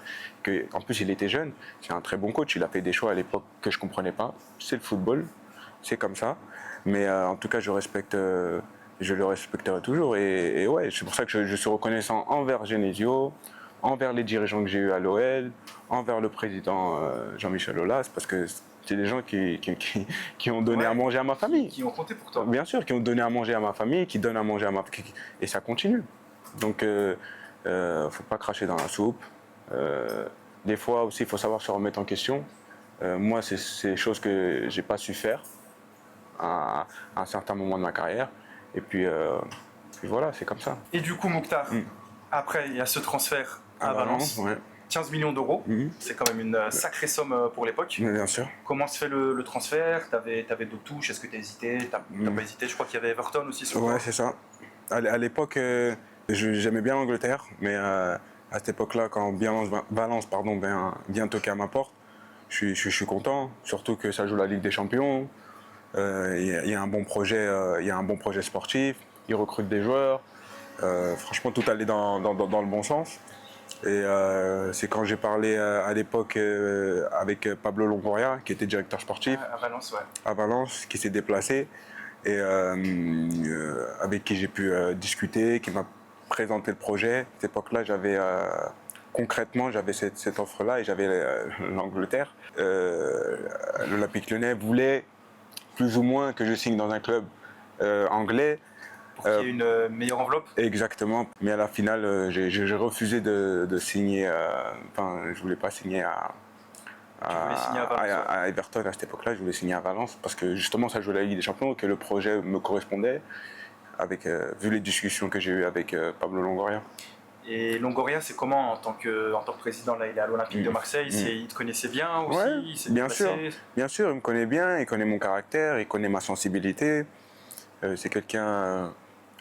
En plus, il était jeune. C'est un très bon coach. Il a fait des choix à l'époque que je ne comprenais pas. C'est le football. C'est comme ça. Mais en tout cas, je le respecterai toujours. Et ouais, c'est pour ça que je suis reconnaissant envers Genesio, envers les dirigeants que j'ai eus à l'OL, envers le président Jean-Michel Aulas, parce que c'est des gens qui ont donné à manger à ma famille. Qui ont compté pour toi. Bien sûr, qui ont donné à manger à ma famille, qui donnent à manger à ma famille. Et ça continue. Donc, faut pas cracher dans la soupe. Des fois aussi, il faut savoir se remettre en question. Moi, c'est des choses que j'ai pas su faire à un certain moment de ma carrière. Et puis voilà, c'est comme ça. Et du coup, Mokhtar, après, il y a ce transfert à Valence. Ouais. 15 millions d'euros, c'est quand même une sacrée somme pour l'époque. Bien sûr. Comment se fait le transfert? T'avais d'autres touches? Est-ce que t'as hésité? T'as pas hésité? Je crois qu'il y avait Everton aussi sur Ouais, c'est ça. À l'époque, j'aimais bien l'Angleterre, mais à cette époque-là, quand Valence vient toquer à ma porte, je suis content, surtout que ça joue la Ligue des Champions. Il y a un bon projet sportif, ils recrutent des joueurs. Franchement, tout allait dans le bon sens. Et c'est quand j'ai parlé à l'époque avec Pablo Longoria, qui était directeur sportif à Valence, ouais. à Valence, qui s'est déplacé et avec qui j'ai pu discuter, qui m'a présenté le projet. À cette époque-là, concrètement, j'avais cette offre-là et j'avais l'Angleterre. L'Olympique Lyonnais voulait plus ou moins que je signe dans un club anglais. Pour qu'il y ait une meilleure enveloppe. Exactement. Mais à la finale, j'ai refusé de signer. Je voulais pas signer à Everton à cette époque-là. Je voulais signer à Valence parce que justement, ça jouait la Ligue des Champions et que le projet me correspondait, vu les discussions que j'ai eues avec Pablo Longoria. Et Longoria, c'est comment en tant que président? Là, il est à l'Olympique de Marseille. Il te connaissait bien aussi? Ouais, bien sûr, il me connaît bien, il connaît mon caractère, il connaît ma sensibilité. C'est quelqu'un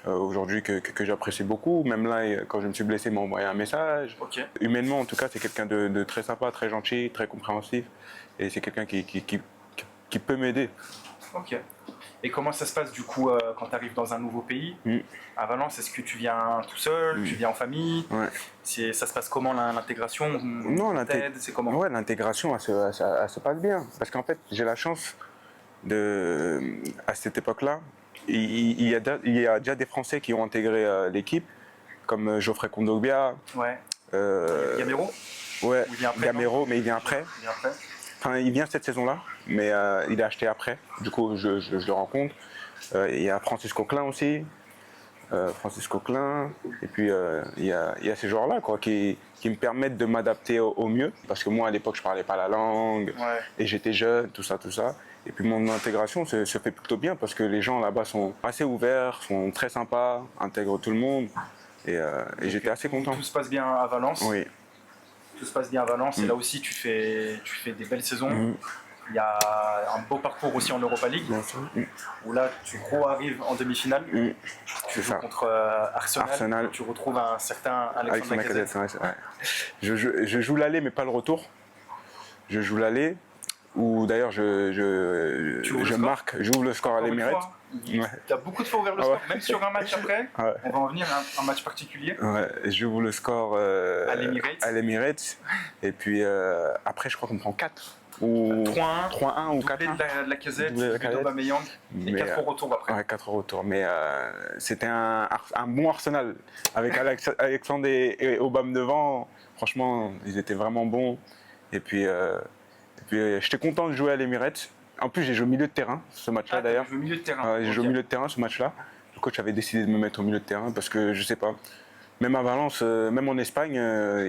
aujourd'hui que j'apprécie beaucoup. Même là, quand je me suis blessé, il m'a envoyé un message. Okay. Humainement, en tout cas, c'est quelqu'un de très sympa, très gentil, très compréhensif. Et c'est quelqu'un qui peut m'aider. Ok. Et comment ça se passe du coup quand tu arrives dans un nouveau pays? À Valence, est-ce que tu viens tout seul? Tu viens en famille? Ouais. Ça se passe comment l'intégration? Non, c'est comment? Ouais, l'intégration, elle se passe bien. Parce qu'en fait, j'ai la chance à cette époque-là, il y a déjà des Français qui ont intégré l'équipe, comme Geoffrey Kondogbia. Ouais. Gamero? Ouais, il vient après, Gamero, mais il vient après. Enfin, il vient cette saison-là, mais il est acheté après. Du coup, je le rencontre. Il y a Francis Coquelin aussi. Et puis il y a ces joueurs-là qui me permettent de m'adapter au mieux. Parce que moi, à l'époque, je parlais pas la langue, et j'étais jeune, tout ça. Et puis mon intégration se fait plutôt bien parce que les gens là-bas sont assez ouverts, sont très sympas, intègrent tout le monde. Et j'étais assez content. Tout se passe bien à Valence? Oui. Tout se passe bien à Valence, et là aussi tu fais des belles saisons. Il y a un beau parcours aussi en Europa League, où là tu arrives en demi-finale. Tu joues contre Arsenal. Tu retrouves un certain Alexandre Lacazette. Ouais. Je joue l'aller, mais pas le retour. Je joue l'aller, où d'ailleurs je marque, j'ouvre le score à l'Emirates. Tu as beaucoup de fois ouvert le score, même sur un match après. On va en venir à un match particulier. Ouais, j'ouvre le score à l'Emirates. Et puis après, je crois qu'on prend 4. Ou 3-1 ou 4-1. Doublé de Lacazette, doublé d'Aubameyang, et 4 au retour après. Ouais, 4 au retour. Mais c'était un bon Arsenal. Avec Alexandre et Aubame devant, franchement, ils étaient vraiment bons. Et puis j'étais content de jouer à l'Emirates. En plus, j'ai joué au milieu de terrain, ce match-là d'ailleurs. J'ai joué au milieu de terrain. J'ai joué au milieu de terrain, ce match-là. Le coach avait décidé de me mettre au milieu de terrain parce que, je sais pas, même à Valence, même en Espagne,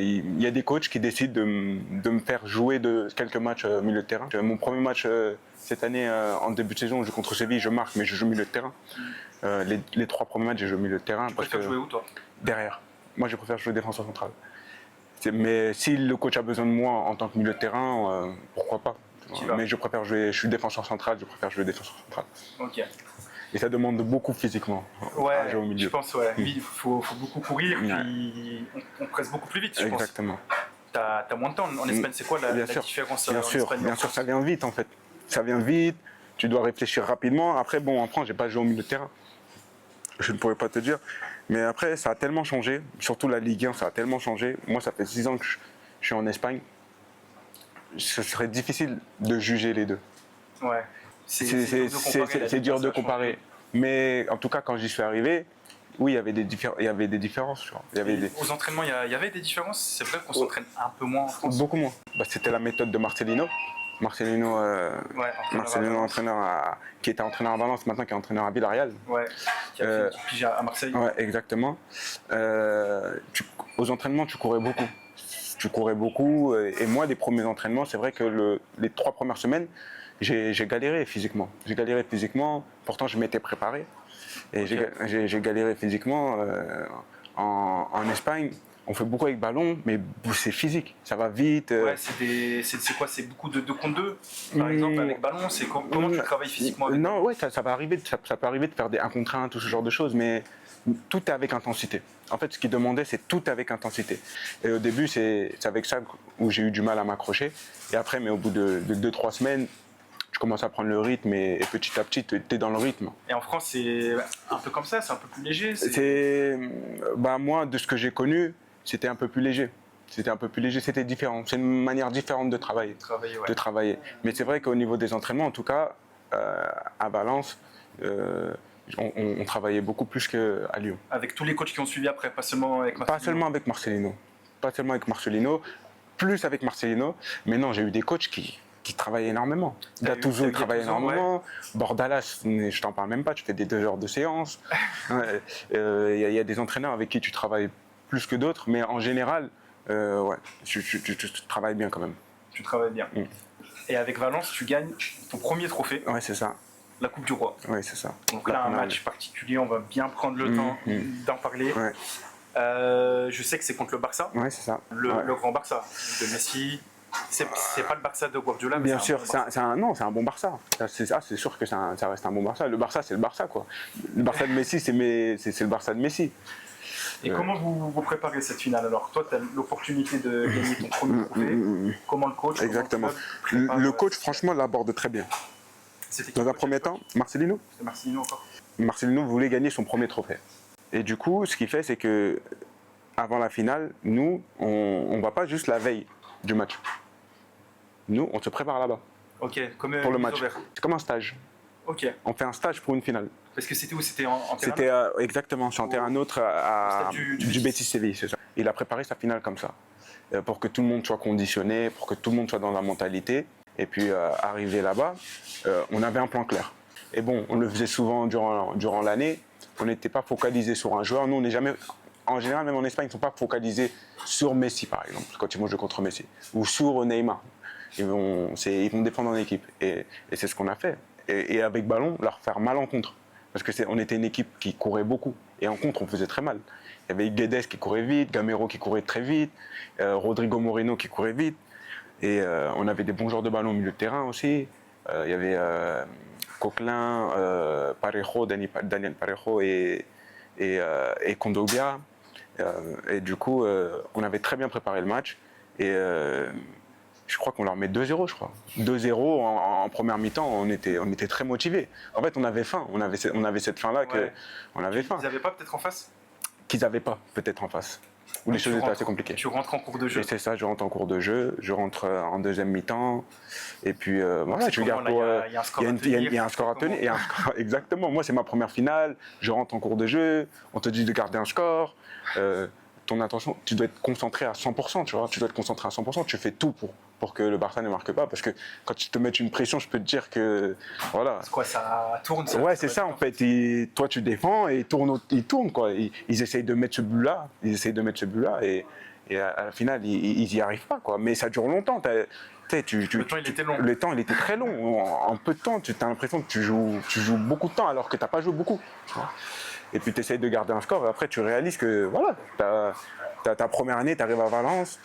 il y a des coachs qui décident de me faire jouer quelques matchs au milieu de terrain. Mon premier match cette année, en début de saison, je joue contre Séville, je marque, mais je joue au milieu de terrain. Les 3 premiers matchs, j'ai joué au milieu de terrain. Tu préfères jouer où, toi? Derrière. Moi, je préfère jouer défenseur central. Mais si le coach a besoin de moi en tant que milieu de terrain, pourquoi pas? Tu vas. Mais je préfère jouer, je suis défenseur central, je préfère jouer défenseur central. Ok. Et ça demande beaucoup physiquement Ouais, à jouer au milieu. je pense, ouais. Oui, il faut beaucoup courir, Ouais. puis on presse beaucoup plus vite, je pense. Exactement. T'as moins de temps. En Espagne, c'est quoi la Bien sûr. différence Bien en sûr, Espagne et en bien sûr, France? ça vient vite en fait. Ça vient vite, tu dois réfléchir rapidement. Après, bon, en France, j'ai pas joué au milieu de terrain. Je ne pourrais pas te dire. Mais après, ça a tellement changé, surtout la Ligue 1, ça a tellement changé. Moi, ça fait 6 ans que je suis en Espagne. Ce serait difficile de juger les deux. Ouais. C'est dur de comparer. Mais en tout cas, quand j'y suis arrivé, oui, il y avait des différences. Tu vois. Aux entraînements, il y avait des différences. C'est vrai qu'on s'entraîne un peu moins en France. Beaucoup moins. Bah, c'était la méthode de Marcelino. Marcelino, entraîneur qui était entraîneur à Valence, maintenant qui est entraîneur à Villarreal. Ouais, qui a fait une petite pige à Marseille. Ouais, exactement. Aux entraînements, tu courais beaucoup. Tu courais beaucoup. Et moi, les premiers entraînements, c'est vrai que les 3 premières semaines, j'ai galéré physiquement. Pourtant, je m'étais préparé. Et j'ai galéré physiquement. En Espagne, on fait beaucoup avec ballon, mais c'est physique. Ça va vite. Ouais, c'est quoi? C'est beaucoup de 2 contre 2, par exemple, avec ballon. Comment tu travailles physiquement avec Non, ouais, ça peut arriver de faire des 1 contre 1, tout ce genre de choses, mais tout est avec intensité. En fait, ce qu'il demandait, c'est tout avec intensité. Et au début, c'est avec ça où j'ai eu du mal à m'accrocher. Et après, mais au bout de 2-3 semaines, je commence à prendre le rythme et petit à petit, tu es dans le rythme. Et en France, c'est un peu comme ça, c'est un peu plus léger. Moi, de ce que j'ai connu, c'était un peu plus léger. C'était différent. C'est une manière différente de travailler. Mais c'est vrai qu'au niveau des entraînements, en tout cas, à Valence, on travaillait beaucoup plus qu'à Lyon. Avec tous les coachs qui ont suivi après, pas seulement avec Marcelino. Pas seulement avec Marcelino, plus avec Marcelino. Mais non, j'ai eu des coachs qui travaillaient énormément. Gattuso, il travaillait énormément. Ouais. Bordalas, je t'en parle même pas, tu fais des 2 heures de séance. Il y a des entraîneurs avec qui tu travailles plus que d'autres, mais en général, ouais, tu travailles bien quand même. Tu travailles bien. Et avec Valence, tu gagnes ton premier trophée. Ouais, c'est ça. La Coupe du Roi. Oui, c'est ça. Donc là, un match particulier, on va bien prendre le temps d'en parler. Ouais. Je sais que c'est contre le Barça. Oui, c'est ça. Le grand Barça de Messi. C'est pas le Barça de Guardiola, mais bien sûr, c'est un bon Barça. C'est sûr que ça reste un bon Barça. Le Barça, c'est le Barça, quoi. Le Barça de Messi, c'est le Barça de Messi. Et comment vous préparez cette finale? Alors, toi, tu as l'opportunité de gagner ton premier trophée. Comment le coach? Exactement. Le coach, franchement, l'aborde très bien. Dans un premier temps, Marcelino. C'est Marcelino encore. Marcelino voulait gagner son premier trophée. Et du coup, ce qu'il fait, c'est que avant la finale, nous, on ne va pas juste la veille du match. Nous, on se prépare là-bas. Ok, comme pour le match. C'est comme un stage. Ok. On fait un stage pour une finale. Parce que c'était où? C'était en terrain? C'était exactement, sur un terrain neutre du Betis Séville, c'est ça. Il a préparé sa finale comme ça, pour que tout le monde soit conditionné, pour que tout le monde soit dans la mentalité. Et puis, arrivé là-bas, on avait un plan clair. Et bon, on le faisait souvent durant l'année. On n'était pas focalisé sur un joueur. Nous, on n'est jamais... En général, même en Espagne, ils ne sont pas focalisés sur Messi, par exemple, quand ils vont jouer contre Messi. Ou sur Neymar. Ils vont défendre en équipe. Et c'est ce qu'on a fait. Et avec ballon, leur faire mal en contre. Parce qu'on était une équipe qui courait beaucoup. Et en contre, on faisait très mal. Il y avait Guedes qui courait vite, Gamero qui courait très vite, Rodrigo Moreno qui courait vite. Et on avait des bons joueurs de ballon au milieu de terrain aussi. Il y avait Coquelin, Parejo, Daniel Parejo et Kondogbia. Et du coup, on avait très bien préparé le match. Et je crois qu'on leur met 2-0, je crois. 2-0 en première mi-temps, on était très motivés. En fait, on avait faim. On avait cette faim-là qu'on avait faim. Ils n'avaient pas peut-être en face? Qu'ils n'avaient pas peut-être en face. Où les choses étaient assez compliquées. Tu rentres en cours de jeu. Et c'est ça, je rentre en cours de jeu. Je rentre en deuxième mi-temps. Et puis, voilà, tu regardes pour... Il y a un score à tenir. Exactement. Moi, c'est ma première finale. Je rentre en cours de jeu. On te dit de garder un score. Ton attention, tu dois être concentré à 100%, tu vois. Tu dois être concentré à 100%. Tu fais tout pour que le Barça ne marque pas. Parce que quand tu te mets une pression, je peux te dire que... Voilà. C'est quoi, ça tourne? Ouais, c'est ça, en fait. Toi, tu défends et ils tournent, quoi. Ils essayent de mettre ce but-là. Et à la finale, ils n'y arrivent pas, quoi. Mais ça dure longtemps. Le temps, il était long. Le temps, il était très long. En peu de temps, tu as l'impression que tu joues beaucoup de temps alors que tu n'as pas joué beaucoup. Tu vois. Et puis tu essayes de garder un score et après tu réalises que voilà, ta première année, tu arrives à Valence,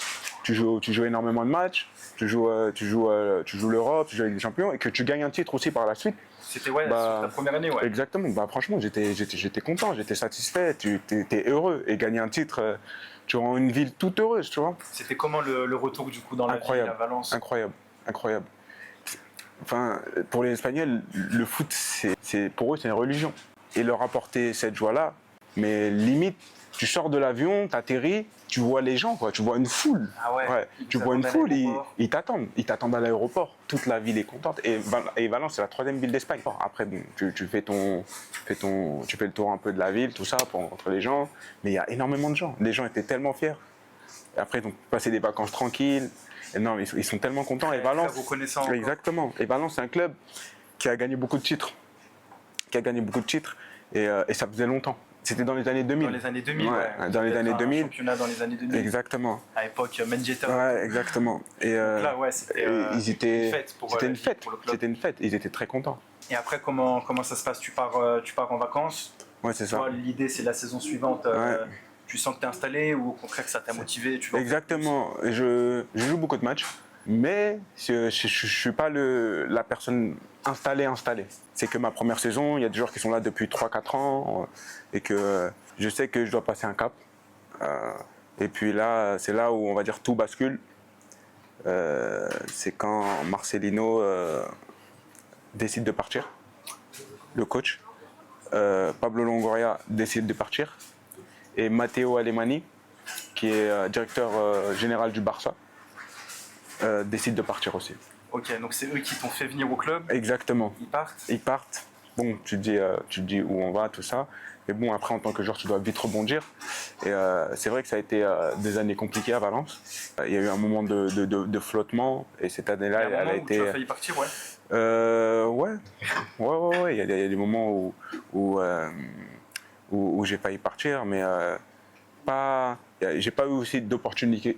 tu joues énormément de matchs, tu joues l'Europe, tu joues avec des champions et que tu gagnes un titre aussi par la suite. C'était Bah, la première année, ouais. Exactement. Bah, franchement, j'étais content, j'étais satisfait, tu étais heureux. Et gagner un titre, tu rends une ville toute heureuse, tu vois. C'était comment le retour du coup dans la ville à Valence? Incroyable, incroyable. Enfin, pour les Espagnols, le foot, pour eux, c'est une religion. Et leur apporter cette joie-là, mais limite, tu sors de l'avion, t'atterris, tu vois les gens, quoi. Tu vois une foule. Ah ouais. Tu vois une foule, ils t'attendent. Ils t'attendent à l'aéroport. Toute la ville est contente. Et Valence, c'est la 3e ville d'Espagne. Après, bon, tu fais le tour un peu de la ville, tout ça, pour rencontrer les gens. Mais il y a énormément de gens. Les gens étaient tellement fiers. Et après, ils ont passé des vacances tranquilles. Et non, ils sont tellement contents. Et Valence, reconnaissant. Exactement. Et Valence, c'est un club qui a gagné beaucoup de titres. Et ça faisait longtemps. C'était dans les années 2000. Dans les années 2000, ouais. Dans les années 2000. Championnat dans les années 2000. Exactement. À l'époque, Mendieta. Ouais, exactement. Et donc là, ouais, c'était une fête pour le club. C'était une fête. Ils étaient très contents. Et après, comment ça se passe? Tu pars en vacances? Ouais, c'est ça. Toi, l'idée, c'est la saison suivante. Tu sens que tu es installé ou au contraire que ça t'a motivé? Exactement. Je joue beaucoup de matchs, mais je ne suis pas la personne installée. C'est que ma première saison, il y a des joueurs qui sont là depuis 3-4 ans et que je sais que je dois passer un cap. Et puis là, c'est là où on va dire tout bascule. C'est quand Marcelino décide de partir, le coach. Pablo Longoria décide de partir. Et Matteo Alemany, qui est directeur général du Barça, décide de partir aussi. Ok, donc c'est eux qui t'ont fait venir au club? Exactement. Ils partent. Bon, tu te dis où on va, tout ça. Mais bon, après, en tant que joueur, tu dois vite rebondir. Et c'est vrai que ça a été des années compliquées à Valence. Il y a eu un moment de flottement. Et cette année-là, elle a été... Tu as failli partir, ouais? Ouais. Il y a des moments où j'ai failli partir, mais j'ai pas eu aussi d'opportunités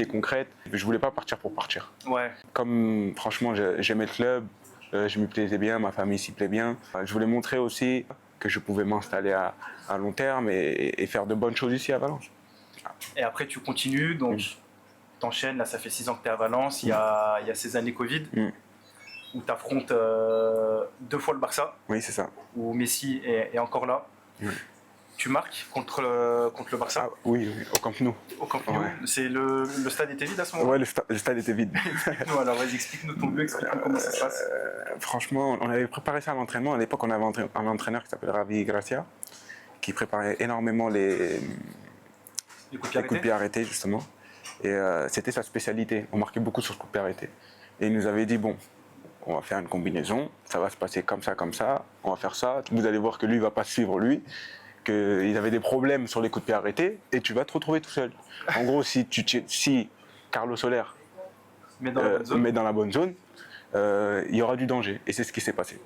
concrètes. Je voulais pas partir pour partir. Ouais. Comme franchement j'aimais le club, je m'y plaisais bien, ma famille s'y plaît bien. Je voulais montrer aussi que je pouvais m'installer à long terme et faire de bonnes choses ici à Valence. Et après tu continues, donc t'enchaînes, là ça fait 6 ans que tu es à Valence, il y a ces années Covid. Où tu affrontes 2 fois le Barça. Oui, c'est ça. Où Messi est encore là. Tu marques contre le Barça? Oui, au Camp Nou. Au Camp Nou. Ouais. C'est le stade était vide à ce moment-là? Ouais, le stade était vide. Explique-nous alors, vas-y, explique-nous ton but, explique-nous comment ça se passe. Franchement, on avait préparé ça à l'entraînement. À l'époque, on avait un entraîneur qui s'appelle Ravi Gracia, qui préparait énormément les coups de pied arrêtés, justement. Et c'était sa spécialité. On marquait beaucoup sur le coup de pied arrêté. Et il nous avait dit, bon, on va faire une combinaison, ça va se passer comme ça, on va faire ça. Vous allez voir que lui ne va pas suivre lui, qu'il avait des problèmes sur les coups de pied arrêtés, et tu vas te retrouver tout seul. En gros, si Carlos Soler met dans la bonne zone, il y aura du danger. Et c'est ce qui s'est passé.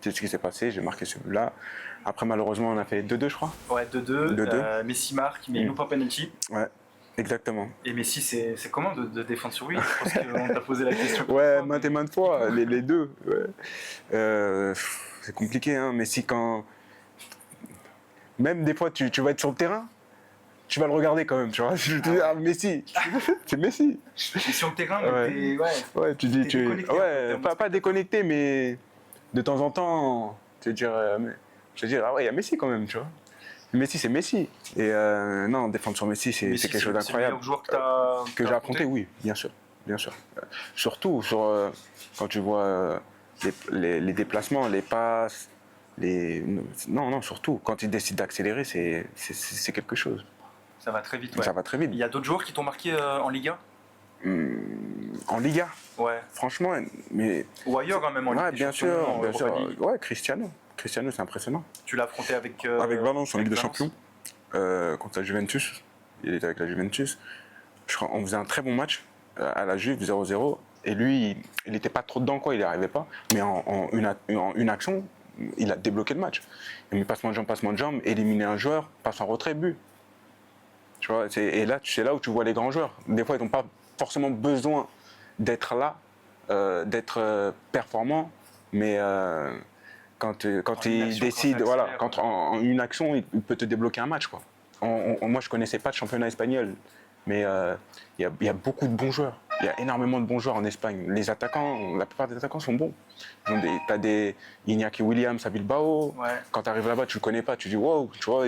J'ai marqué ce but-là. Après, malheureusement, on a fait 2-2, je crois. Ouais, 2-2. Messi marque, mais il loupe un penalty. Ouais. Exactement. Et Messi, c'est comment de défendre sur lui? Je pense qu'on t'a posé la question. Ouais, maintes fois, les deux. Ouais. C'est compliqué, hein. Messi, quand. Même des fois, tu vas être sur le terrain, tu vas le regarder quand même, tu vois. Je te dis, Messi, c'est Messi. Et sur le terrain, mais ouais, tu dis, pas déconnecté, mais de temps en temps, tu veux dire, ah ouais, il y a Messi quand même, tu vois. Messi, c'est Messi. Et non, défendre sur Messi, c'est quelque chose d'incroyable. C'est le meilleur joueur que j'ai affronté, oui, bien sûr. Surtout quand tu vois les déplacements, les passes, non, surtout quand il décide d'accélérer, c'est quelque chose. Ça va très vite. Ouais. Ça va très vite. Il y a d'autres joueurs qui t'ont marqué en Liga? En Liga? Ouais. Franchement, mais. Ou ailleurs, hein, même en Ligue. Ouais, bien sûr. Ouais, Cristiano, c'est impressionnant. Tu l'as affronté avec Valence en Ligue des Champions, contre la Juventus. Il était avec la Juventus. On faisait un très bon match à la Juve, 0-0. Et lui, il n'était pas trop dedans, quoi, il n'y arrivait pas. Mais en une action, il a débloqué le match. Il a mis passement de jambe, éliminé un joueur, passe en retrait, but. Tu vois, et là, c'est là où tu vois les grands joueurs. Des fois, ils n'ont pas forcément besoin d'être là, d'être performants, mais quand il décide, voilà, quand en une action, il peut te débloquer un match, quoi. Moi, je connaissais pas de championnat espagnol mais il y a beaucoup de bons joueurs. Il y a énormément de bons joueurs en Espagne. Les attaquants, la plupart des attaquants sont bons. Tu as des Iñaki Williams à Bilbao. Ouais. Quand tu arrives là-bas, tu le connais pas. Tu dis wow, tu vois,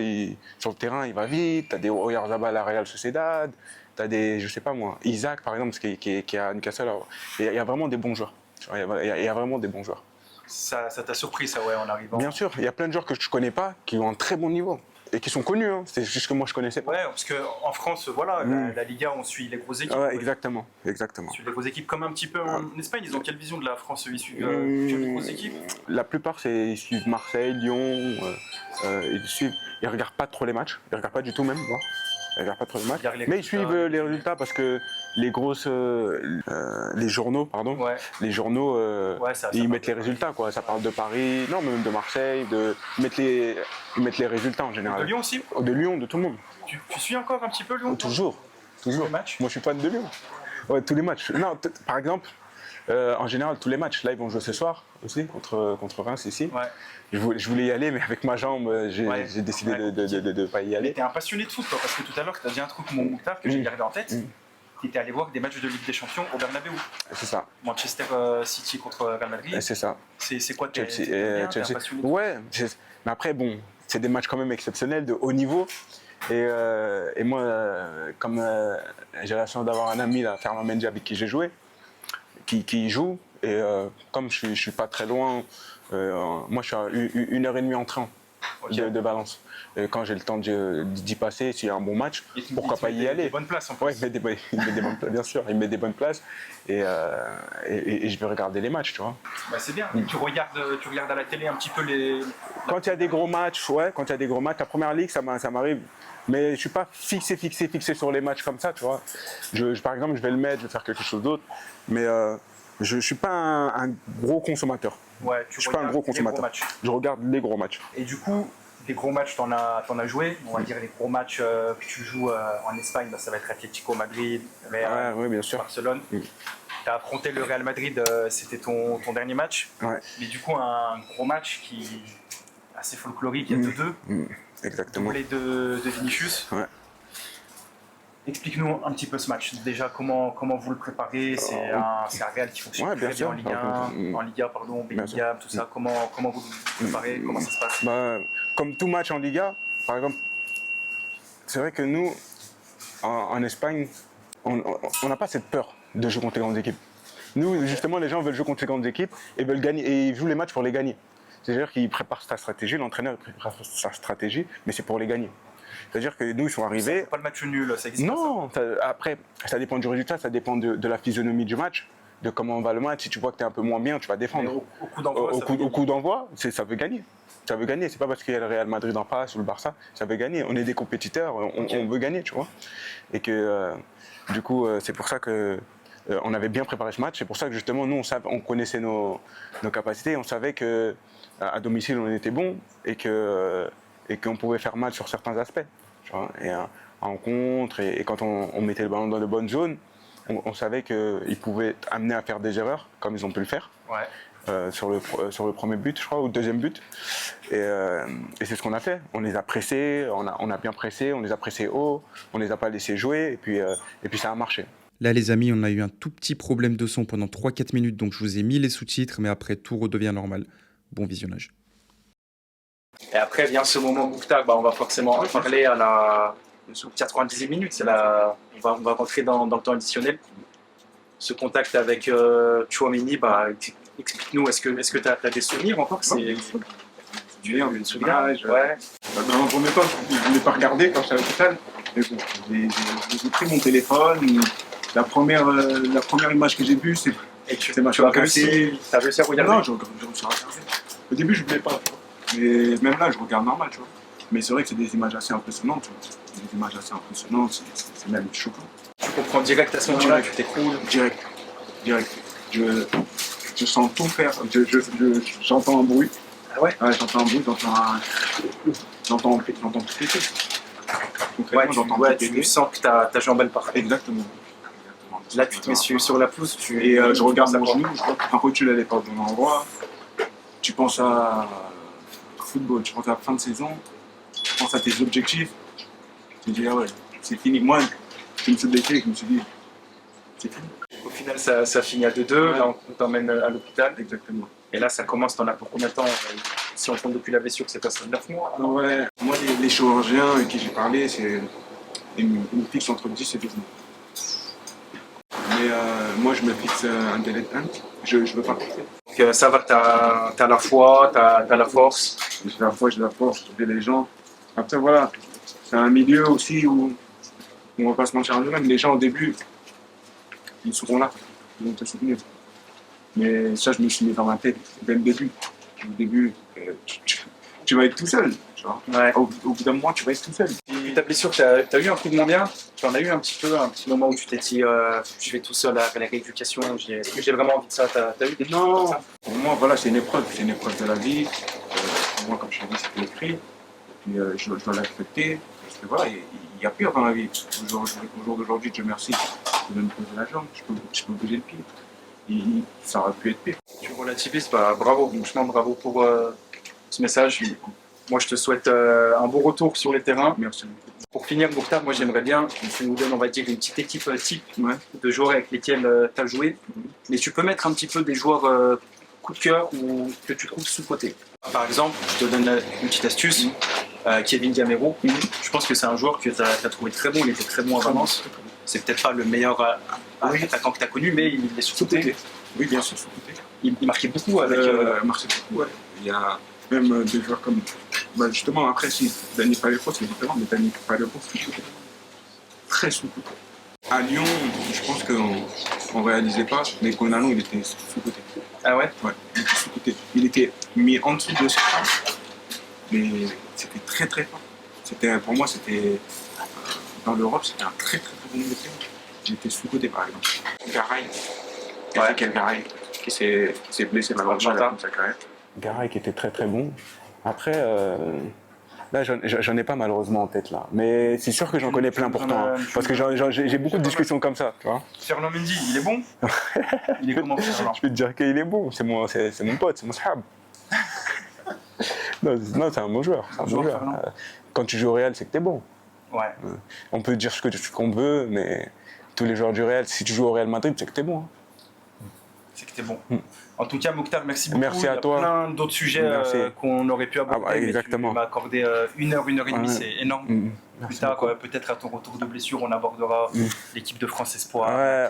sur le terrain, il va vite. Tu as des Oyarzabal à Real Sociedad. Tu as des, je sais pas moi, Isaac par exemple, qui est à Newcastle. Il y a vraiment des bons joueurs. Il y a vraiment des bons joueurs. Ça t'a surpris, ça, ouais, en arrivant? Bien sûr, il y a plein de joueurs que je connais pas qui ont un très bon niveau et qui sont connus. Hein. C'est juste que moi je connaissais pas. Ouais, parce qu'en France, voilà, la Liga, on suit les grosses équipes. Ouais, exactement. On suit les grosses équipes comme un petit peu en Espagne. Ils ont quelle vision de la France? Ils suivent les grosses équipes? La plupart, ils suivent Marseille, Lyon. Ils regardent pas trop les matchs. Ils regardent pas du tout même. Moi. Ils regardent pas trop les matchs. Mais ils suivent les résultats parce que les grosses, les journaux, pardon. Ouais. Les journaux, Ça ils mettent les résultats quoi. Ça parle de Paris, non même de Marseille, ils mettent les résultats en général. De Lyon aussi? De Lyon, de tout le monde. Tu suis encore un petit peu Lyon? Toujours. Tous les matchs? Moi, je suis fan de Lyon. Ouais, tous les matchs. Non, par exemple, en général, tous les matchs. Là, ils vont jouer ce soir aussi contre Reims ici. Ouais. Je voulais y aller, mais avec ma jambe, j'ai décidé de ne pas y aller. T'es un passionné de foot, toi, parce que tout à l'heure, tu as dit un truc, mon Mouktar, que j'ai gardé en tête. Tu étais allé voir des matchs de Ligue des Champions au Bernabeu. C'est ça. Manchester City contre Real Madrid. C'est ça. C'est quoi Chelsea. T'es un passionné de ouais, mais après, bon, c'est des matchs quand même exceptionnels, de haut niveau. Et moi, comme j'ai la chance d'avoir un ami, là, Ferland Mendy, avec qui j'ai joué, qui joue, et comme je suis pas très loin, moi je suis à 1h30 en train de Valence. Et quand j'ai le temps d'y passer, s'il y a un bon match, pourquoi pas y aller? Des bonnes places en plus. Ouais, il met des bonnes places, bien sûr, il met des bonnes places, et je vais regarder les matchs, tu vois. Bah, c'est bien. Tu regardes à la télé un petit peu les. Quand il y a des gros matchs, la première ligue, ça m'arrive. Mais je suis pas fixé sur les matchs comme ça, tu vois. Par exemple, je vais le mettre, je vais faire quelque chose d'autre. Mais je suis pas un gros consommateur. Ouais, je suis pas un gros consommateur. Je regarde les gros matchs. Et du coup, les gros matchs, t'en as joué. On va dire les gros matchs que tu joues en Espagne, bah, ça va être Atlético Madrid, Real, ouais, bien sûr. Barcelone. Tu as affronté le Real Madrid, c'était ton dernier match. Ouais. Mais du coup, un gros match qui est assez folklorique, il y a 2-2. Exactement. Doublé de Vinicius. Ouais. Explique-nous un petit peu ce match. Déjà, comment vous le préparez? C'est un Real qui fonctionne très bien en Ligue 1, en Liga, pardon, Bellingham, tout ça. Comment vous le préparez? Comment ça se passe? Comme tout match en Liga, par exemple, c'est vrai que nous, en Espagne, on n'a pas cette peur de jouer contre les grandes équipes. Nous, justement, les gens veulent jouer contre les grandes équipes et veulent gagner, et ils jouent les matchs pour les gagner. C'est-à-dire qu'ils préparent sa stratégie, l'entraîneur prépare sa stratégie, mais c'est pour les gagner. C'est-à-dire que nous, ils sont arrivés. C'est pas le match nul, ça existe non, pas. Après, ça dépend du résultat, ça dépend de la physionomie du match, de comment va le match. Si tu vois que tu es un peu moins bien, tu vas défendre. Au coup d'envoi, au coup d'envoi, ça veut gagner. Ça veut gagner. C'est pas parce qu'il y a le Real Madrid en face ou le Barça, ça veut gagner. On est des compétiteurs, on veut gagner, tu vois. Et que du coup, c'est pour ça que on avait bien préparé ce match. C'est pour ça que justement, nous, on connaissait nos capacités, on savait que à domicile, on était bon et qu'on pouvait faire mal sur certains aspects. Tu vois, et en contre, et quand on mettait le ballon dans de bonnes zones, on savait qu'ils pouvaient être amenés à faire des erreurs, comme ils ont pu le faire. Ouais. Sur le premier but, je crois, ou le deuxième but. Et c'est ce qu'on a fait. On les a pressés, on a bien pressé, on les a pressés haut, on les a pas laissés jouer, et puis ça a marché. Là, les amis, on a eu un tout petit problème de son pendant 3-4 minutes, donc je vous ai mis les sous-titres, mais après, tout redevient normal. Bon visionnage. Et après vient ce moment Mouktar, on va forcément en parler à la 90e minute. On va rentrer dans le temps additionnel. Ce contact avec Tchouaméni, explique-nous, est-ce que tu as des souvenirs encore? Des souvenirs, ouais. Dans un premier temps, je ne voulais pas regarder quand j'étais à l'hôpital. Mais bon, j'ai pris mon téléphone. La première image que j'ai vue, c'est ma chambre cassée. Tu as réussi à regarder? Non, je réussi à regarder. Au début, je ne voulais pas. Mais même là, je regarde normal, tu vois. Mais c'est vrai que c'est des images assez impressionnantes, tu vois. Des images assez impressionnantes, c'est même choquant. Tu comprends direct à ce moment-là, tu t'écroules? Direct. Je sens tout faire. J'entends un bruit. Ah ouais? Ouais, j'entends un bruit, j'entends tout péter. Ouais, tu sens que ta jambe elle part. Exactement. Là, tu te mets sur la pelouse. Et je regarde mon genou, je vois que ma rotule elle est pas au bon endroit. Tu penses à football, tu penses à la fin de saison, tu penses à tes objectifs. Tu te dis, ah ouais, c'est fini. Moi, me suis blessé et je me suis dit, c'est fini. Au final, ça finit à 2-2. Là, on t'emmène à l'hôpital. Exactement. Et là, ça commence. T'en as pour combien de temps si on compte depuis la blessure, c'est passé 9 mois. Ouais, moi, les chirurgiens avec qui j'ai parlé, ils me fixent entre 10 et 12 mois. Mais moi, je me fixe un délai de 1. Je veux pas pousser. Donc, ça va, t'as la foi, t'as la force. J'ai la foi, j'ai la force, j'aide les gens. Après, voilà, c'est un milieu aussi où on va pas se mentir à nous-mêmes. Les gens, au début, ils seront là, ils vont te soutenir. Mais ça, je me suis mis dans ma tête dès le début. Au début, tu vas être tout seul. Genre. Ouais. Au bout d'un moment, tu vas être tout seul. Depuis ta blessure, t'as eu un coup de moins bien. Tu en as eu un petit moment où tu t'es dit je vais tout seul à la rééducation. Est-ce que j'ai vraiment envie de ça? T'as eu des choses comme ça? Pour moi, voilà, c'est une épreuve de la vie. Pour moi, comme je t'ai dit, c'était écrit. Et puis, je dois l'accepter. Parce que voilà, il y a pire dans la vie. Au jour d'aujourd'hui, Dieu merci, je peux me poser la jambe, je peux bouger le pied. Et ça aurait pu être pire. Tu relativises, bravo, franchement bravo pour ce message. Moi je te souhaite un bon retour sur les terrains. Merci. Pour finir, Mokhtar, moi j'aimerais bien que tu nous donnes, on va dire, une petite équipe type Ouais. de joueurs avec lesquels tu as joué. Mais tu peux mettre un petit peu des joueurs coup de cœur ou que tu trouves sous-cotés. Par exemple, je te donne une petite astuce. Kevin Gamero, je pense que c'est un joueur que tu as trouvé très bon, il était très bon à Valence. C'est peut-être pas le meilleur attaquant que tu as connu, mais il est sous-coté. Oui, bien sûr, sous-côté. Il marquait beaucoup avec. Marquait beaucoup, ouais. Il y a même des joueurs comme. Bah, justement, après, si Dani Palefos, c'est différent, mais Dani Palefos, c'est très sous-côté. À Lyon, je pense qu'on ne réalisait pas, mais Konalon, il était sous-côté. Ah ouais? Ouais, il était sous-côté. Il était mis en dessous de ce temps, mais c'était très très fort. Pour moi, c'était. Dans l'Europe, c'était un très très bon milieu. Il était sous-côté, par exemple. Garay. Ouais. Quel Garay qui s'est blessé malheureusement à la fin de sa carrière. Garay qui était très très bon. Après, là j'en ai pas malheureusement en tête là. Mais c'est sûr que j'en connais plein pourtant. Hein, parce que j'ai beaucoup de discussions comme ça. Tu vois. Ferland Mendy, il est bon? Il est comment Ferland? Je peux te dire qu'il est bon. C'est mon pote, c'est mon sahab. Non, c'est un bon joueur. C'est un bon joueur. Quand tu joues au Real, c'est que t'es bon. Ouais. On peut dire ce qu'on veut, mais tous les joueurs du Real, si tu joues au Real Madrid, c'est que t'es bon. Hein. C'est que t'es bon. En tout cas, Mokhtar, merci beaucoup. Merci à toi. Il y a plein d'autres sujets qu'on aurait pu aborder. Ah bah, exactement. Mais tu m'as accordé 1 heure et demie, c'est énorme. Plus tard, peut-être à ton retour de blessure, on abordera l'équipe de France Espoir. Ouais,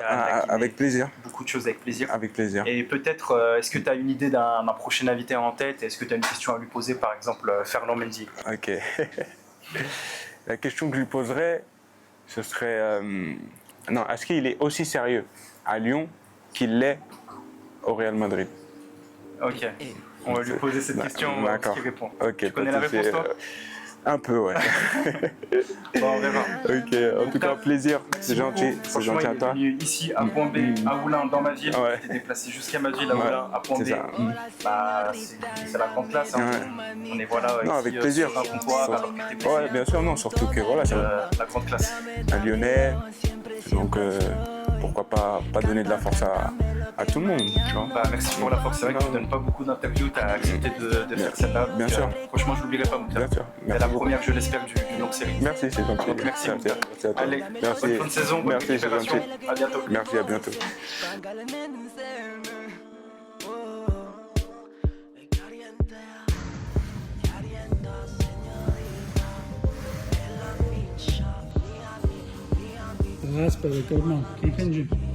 avec plaisir. Beaucoup de choses avec plaisir. Avec plaisir. Et peut-être, est-ce que tu as une idée d'un prochain invité en tête? Est-ce que tu as une question à lui poser, par exemple, Ferland Mendy? Ok. La question que je lui poserais, ce serait... non, est-ce qu'il est aussi sérieux à Lyon qu'il l'est au Real Madrid? Ok. On va lui poser cette question, on va voir ce qu'il répond. Okay, tu connais la réponse, toi? Un peu, ouais. Bon, on verra. Ok, en tout cas, plaisir. C'est gentil. C'est gentil à toi. Il est venu ici à Point B, à Oulin, dans ma ville. Ouais. Il s'est déplacé jusqu'à ma ville, à Oulin, à Point B. Ça. Bah, c'est la grande classe. Hein. Ouais. On est voilà. Non, avec plaisir. Sur un comptoir, alors que t'es blessé. Ouais, bien sûr, non, surtout que voilà, c'est La grande classe. un Lyonnais. Donc, pourquoi pas donner de la force à tout le monde, tu vois. Bah, merci pour la force. C'est vrai que tu donnes pas beaucoup d'interviews. Tu as accepté de faire celle-là. Bien sûr. Franchement, je l'oublierai pas. Bien sûr. C'est la première, je l'espère, d'une longue série. Merci, c'est gentil. Donc, merci à toi. Allez, Merci. bonne fin de saison, bonne Merci, c'est récupération. gentil. À bientôt. Merci, à bientôt. Áspero, que irmão. Quem entende?